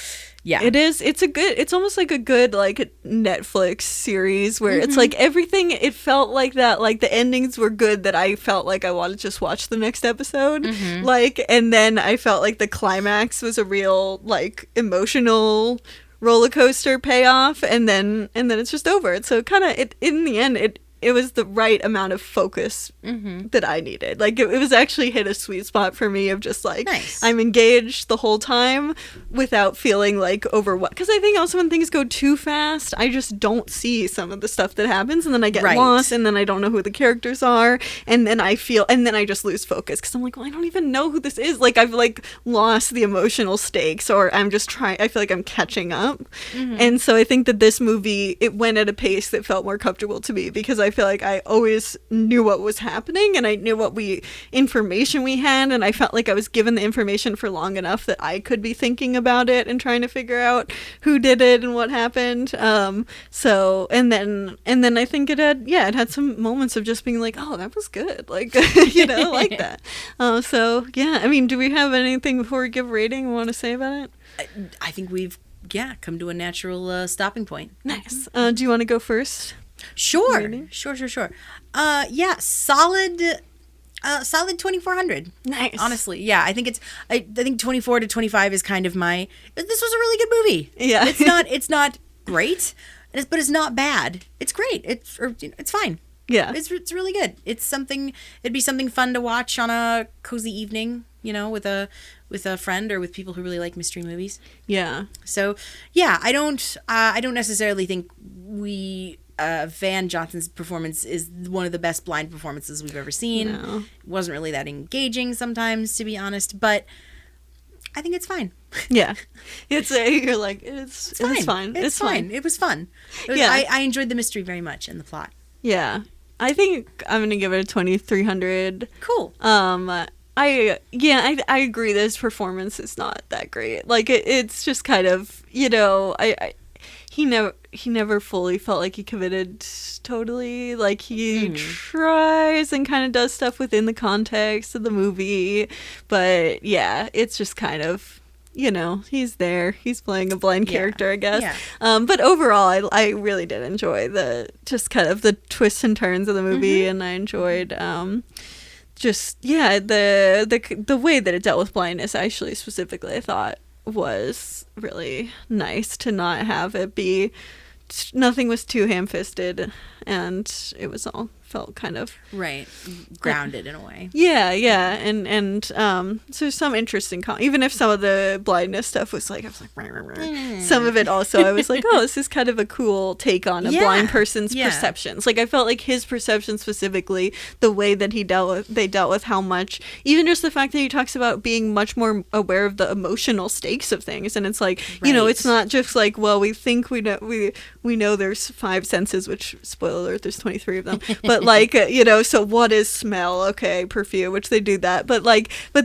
Yeah, it is. It's almost like a good like Netflix series where it's like everything. It felt like that. Like the endings were good. That I felt like I wanted to just watch the next episode. Like, and then I felt like the climax was a real like emotional roller coaster payoff, and then it's just over. So kind of in the end it was the right amount of focus that I needed. Like it was actually hit a sweet spot for me of just like I'm engaged the whole time without feeling like overwhelmed. Because I think also when things go too fast, I just don't see some of the stuff that happens, and then I get lost, and then I don't know who the characters are, and then I just lose focus because I'm like, well, I don't even know who this is. Like I've like lost the emotional stakes, or I'm just trying. I feel like I'm catching up, and so I think that this movie it went at a pace that felt more comfortable to me because I feel like I always knew what was happening, and I knew what information we had, and I felt like I was given the information for long enough that I could be thinking about it and trying to figure out who did it and what happened. So and then I think it had some moments of just being like, oh, that was good, like like that. So yeah, I mean, do we have anything before we give a rating we want to say about it? I think we've come to a natural stopping point. Nice. Do you want to go first? Sure. Maybe? Sure. Yeah, solid 2400. Nice. Honestly, yeah, I think I think 24 to 25 is kind of my. This was a really good movie. Yeah. It's not great, but it's not bad. It's great. It's fine. Yeah. It's really good. It'd be something fun to watch on a cozy evening, with a friend or with people who really like mystery movies. Yeah. So, yeah, I don't necessarily think Van Johnson's performance is one of the best blind performances we've ever seen. No. It wasn't really that engaging sometimes, to be honest, but I think it's fine. Yeah. You're like, it's fine. It's fine. It was fun. Yeah. I enjoyed the mystery very much and the plot. Yeah. I think I'm gonna give it a 2300. Cool. I agree. This performance is not that great. Like it's just kind of, he never fully felt like he committed totally. Like he tries and kind of does stuff within the context of the movie, but yeah, it's just kind of. He's there. He's playing a blind character, I guess. Yeah. But overall, I really did enjoy the twists and turns of the movie, and I enjoyed the way that it dealt with blindness. Actually, specifically, I thought was really nice to not have it be. Nothing was too ham-fisted, and it was all felt kind of right, grounded in a way. Yeah, and so some interesting even if some of the blindness stuff was like, I was like, rah, rah, rah. Some of it also I was like, oh, this is kind of a cool take on a blind person's perceptions. Like I felt like his perception specifically, the way that they dealt with how much, even just the fact that he talks about being much more aware of the emotional stakes of things, and it's like, it's not just like, well, we think we know there's 5 senses, which spoiler alert, there's 23 of them, but like, so what is smell? Okay, perfume, which they do that. But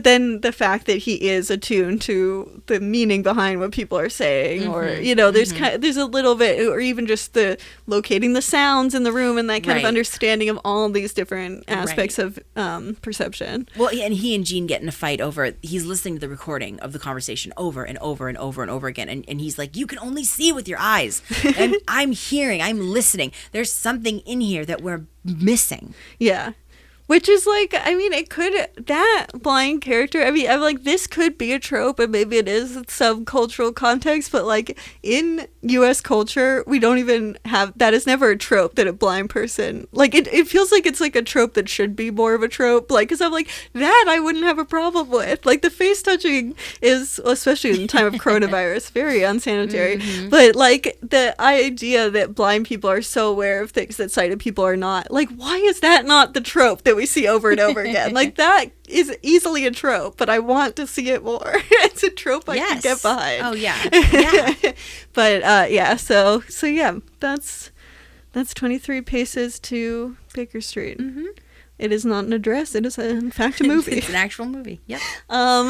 then the fact that he is attuned to the meaning behind what people are saying, or, there's a little bit, or even just the locating the sounds in the room and that kind of understanding of all these different aspects of perception. Well, and he and Jean get in a fight over, he's listening to the recording of the conversation over and over and over and over again. And he's like, you can only see with your eyes. And I'm hearing, I'm listening. There's something in here that we're missing. Yeah. Which is like, I mean, that blind character, I mean, I'm like, this could be a trope, and maybe it is some cultural context, but like in U.S. culture, we don't even have, that is never a trope that a blind person, like it feels like it's like a trope that should be more of a trope, like, because I'm like, that I wouldn't have a problem with. Like the face touching is, especially in the time of coronavirus, very unsanitary, but like the idea that blind people are so aware of things that sighted people are not, like, why is that not the trope that we see over and over again? Like that is easily a trope, but I want to see it more. It's a trope I can get behind. Oh yeah. But so yeah, that's 23 paces to Baker Street. It is not an address. It is, in fact, a movie. It's an actual movie. Yep.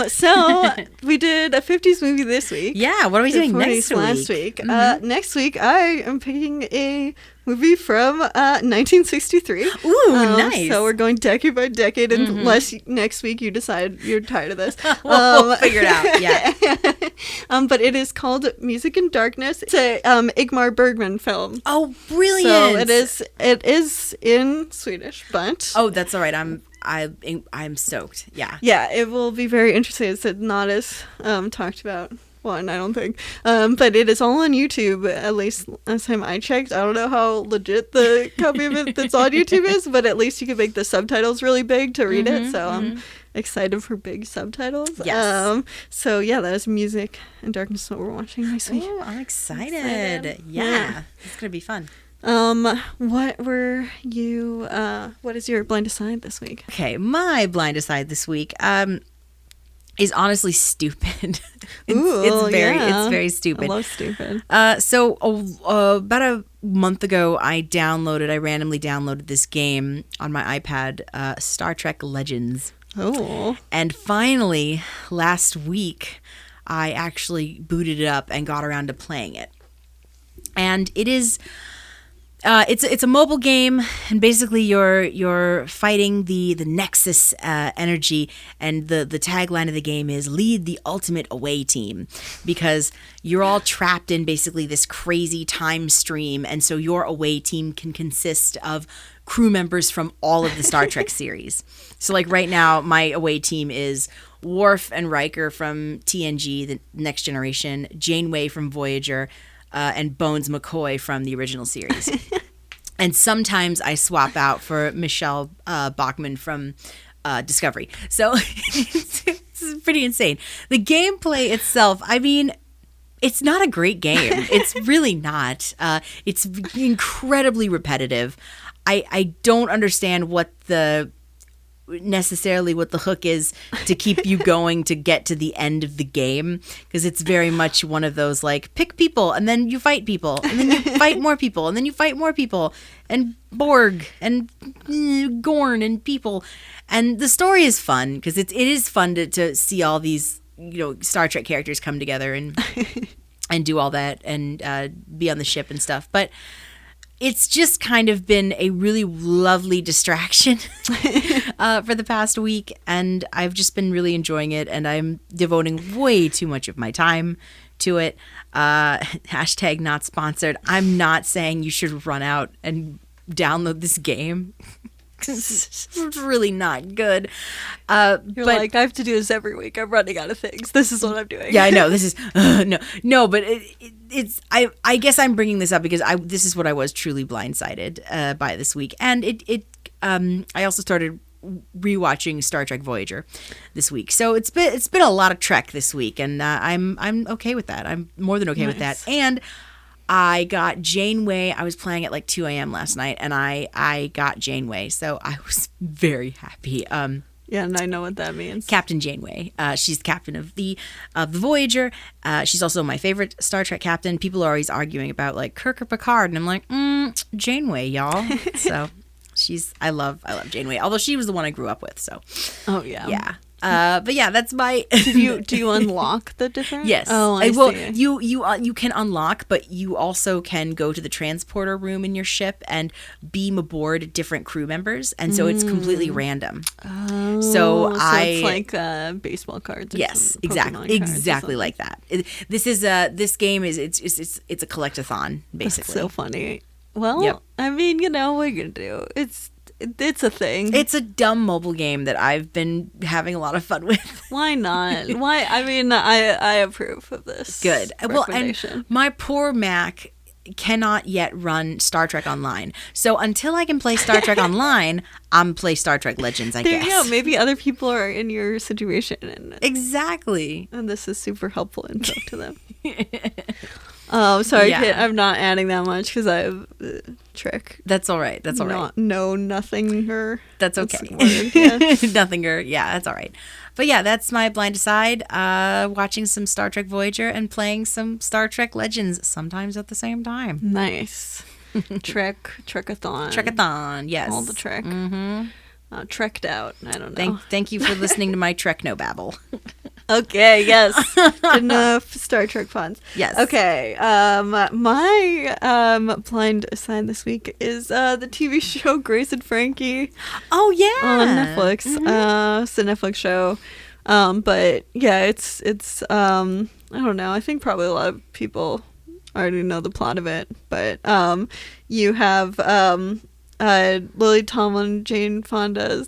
So we did a 50s movie this week. Yeah. What are we doing next week? Last week. Next week, I am picking a movie from 1963. Ooh, nice. So we're going decade by decade, unless next week you decide you're tired of this. We'll figure it out. Yeah. But it is called Music in Darkness. It's a Ingmar Bergman film. Oh, brilliant! So it is in Swedish, but that's all right. I'm stoked. Yeah. Yeah, it will be very interesting. It's not as talked about one, I don't think. But it is all on YouTube, at least last time I checked. I don't know how legit the copy of it that's on YouTube is, but at least you can make the subtitles really big to read it. So I'm excited for big subtitles. Yes. So yeah, that is Music in Darkness, what we're watching next week. Oh, I'm excited. Yeah. It's going to be fun. What were you, what is your blind aside this week? Okay, my blind aside this week, is honestly stupid. It's very stupid. I love stupid. So about a month ago, I randomly downloaded this game on my iPad, Star Trek Legends. Oh. And finally, last week, I actually booted it up and got around to playing it. And it is It's a mobile game, and basically you're fighting the Nexus energy, and the tagline of the game is "Lead the ultimate away team," because you're all trapped in basically this crazy time stream, and so your away team can consist of crew members from all of the Star Trek series. So like right now, my away team is Worf and Riker from TNG, the Next Generation, Janeway from Voyager, and Bones McCoy from the original series. And sometimes I swap out for Michelle Bachmann from Discovery. So it's pretty insane. The gameplay itself, I mean, it's not a great game. It's really not. It's incredibly repetitive. I don't understand what the hook is to keep you going to get to the end of the game, because it's very much one of those like pick people and then you fight people and then you fight more people and then you fight more people and Borg and Gorn and people, and the story is fun because it is fun to see all these Star Trek characters come together and and do all that and be on the ship and stuff, but it's just kind of been a really lovely distraction for the past week, and I've just been really enjoying it, and I'm devoting way too much of my time to it. Hashtag not sponsored. I'm not saying you should run out and download this game. It's really not good. You're like, I have to do this every week. I'm running out of things. This is what I'm doing. Yeah, I know. This is no, but it's. I guess I'm bringing this up because this is what I was truly blindsided by this week, and I also started rewatching Star Trek Voyager this week, so it's been a lot of Trek this week, and I'm okay with that. I'm more than okay with that, and I got Janeway. I was playing at like 2 a.m. last night, and I got Janeway, so I was very happy. Yeah, and I know what that means. Captain Janeway. She's the captain of the Voyager. She's also my favorite Star Trek captain. People are always arguing about like Kirk or Picard, and I'm like, Janeway, y'all. So I love Janeway. Although she was the one I grew up with. So. Oh yeah. Yeah. But yeah, that's my. Do you unlock the different? Yes. Oh, I see. You can unlock, but you also can go to the transporter room in your ship and beam aboard different crew members, and so it's completely random. Oh, so it's like baseball cards. Or yes, exactly like that. This game is it's a collectathon basically. That's so funny. Well, yep. I mean, what are you gonna do? It's a thing. It's a dumb mobile game that I've been having a lot of fun with. Why not? Why? I mean, I approve of this. Good. Well, and my poor Mac cannot yet run Star Trek Online. So until I can play Star Trek Online, I'm play Star Trek Legends, I guess. Yeah, maybe other people are in your situation. Exactly. And this is super helpful info to them. Oh, sorry, Yeah. Kit. I'm not adding that much because I have Trek. That's all right. That's all right. No, nothinger. That's okay. Yeah. Nothinger. Yeah, that's all right. But yeah, that's my blind aside. Watching some Star Trek Voyager and playing some Star Trek Legends sometimes at the same time. Nice. Trekathon. Trekathon, yes. All the Trek. Mm-hmm. Trekked out. I don't know. Thank you for listening to my Trekno-babble. Okay, yes. Enough Star Trek puns. Yes. Okay. My blind aside this week is the TV show Grace and Frankie. Oh yeah. On Netflix. Mm-hmm. It's a Netflix show. But yeah, it's I don't know. I think probably a lot of people already know the plot of it. But you have Lily Tomlin, Jane Fonda's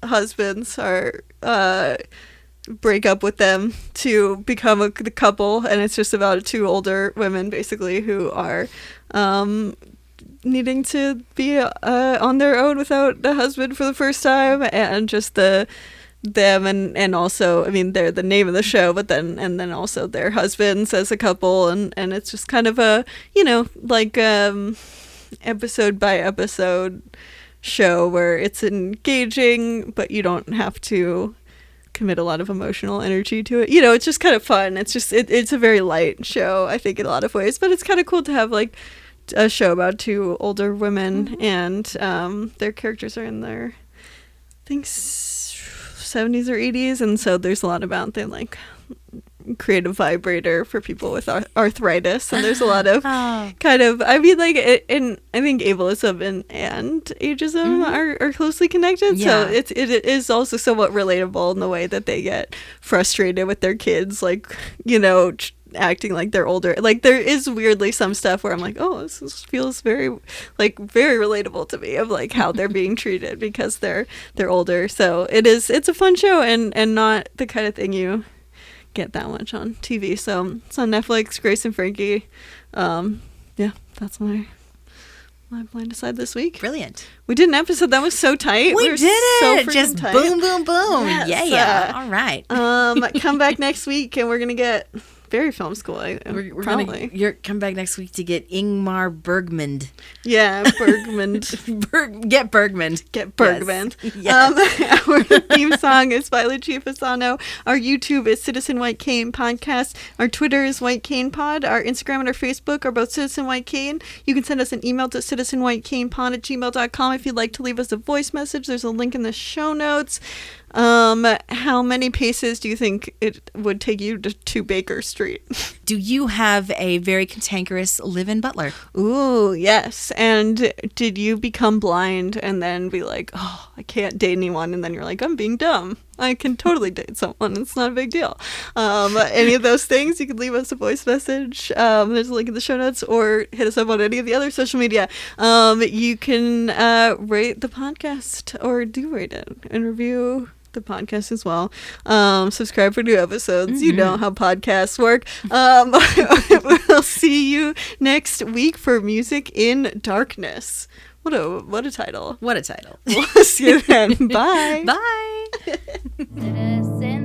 husbands are break up with them to become the couple, and it's just about two older women basically who are needing to be on their own without a husband for the first time, and just them and also, I mean, they're the name of the show, but then also their husbands as a couple, and it's just kind of a like episode by episode show where it's engaging, but you don't have to commit a lot of emotional energy to it. It's just kind of fun. It's just it's a very light show, I think, in a lot of ways, but it's kind of cool to have like a show about two older women, and their characters are in their, I think, 70s or 80s, and so there's a lot about them like creative vibrator for people with arthritis, and there's a lot of Oh. kind of, I mean, like, and I think ableism and ageism are closely connected. So Yeah. it is also somewhat relatable in the way that they get frustrated with their kids, like, acting like they're older. Like, there is weirdly some stuff where I'm like, oh, feels very relatable to me, of like how they're being treated because they're older. So it's a fun show, and not the kind of thing you get that much on TV. So it's on Netflix. Grace and Frankie. Yeah, that's my blind aside this week. Brilliant. We did an episode that was so tight. We were did so it. freaking Just tight. boom, boom, boom. Yes, Yeah. All right. Come back next week, and we're gonna get very film school. We're probably. gonna come back next week to get Ingmar Bergman. Yeah, Bergman. Get Bergman. Get Bergman. Yes. Our theme song is by Lucia Fasano. Our YouTube is Citizen White Cane Podcast. Our Twitter is White Cane Pod. Our Instagram and our Facebook are both Citizen White Cane. You can send us an email to citizenwhitecanepod@gmail.com if you'd like to leave us a voice message. There's a link in the show notes. How many paces do you think it would take you to Baker Street? Do you have a very cantankerous live-in butler? Ooh, yes. And did you become blind and then be like, oh, I can't date anyone, and then you're like, I'm being dumb, I can totally date someone, it's not a big deal? Any of those things, you can leave us a voice message. There's a link in the show notes, or hit us up on any of the other social media. You can rate the podcast, or do rate it, and review the podcast as well. Subscribe for new episodes. You know how podcasts work. We'll see you next week for Music in Darkness. What a title. What a title. We'll see you then. Bye. Bye. Citizen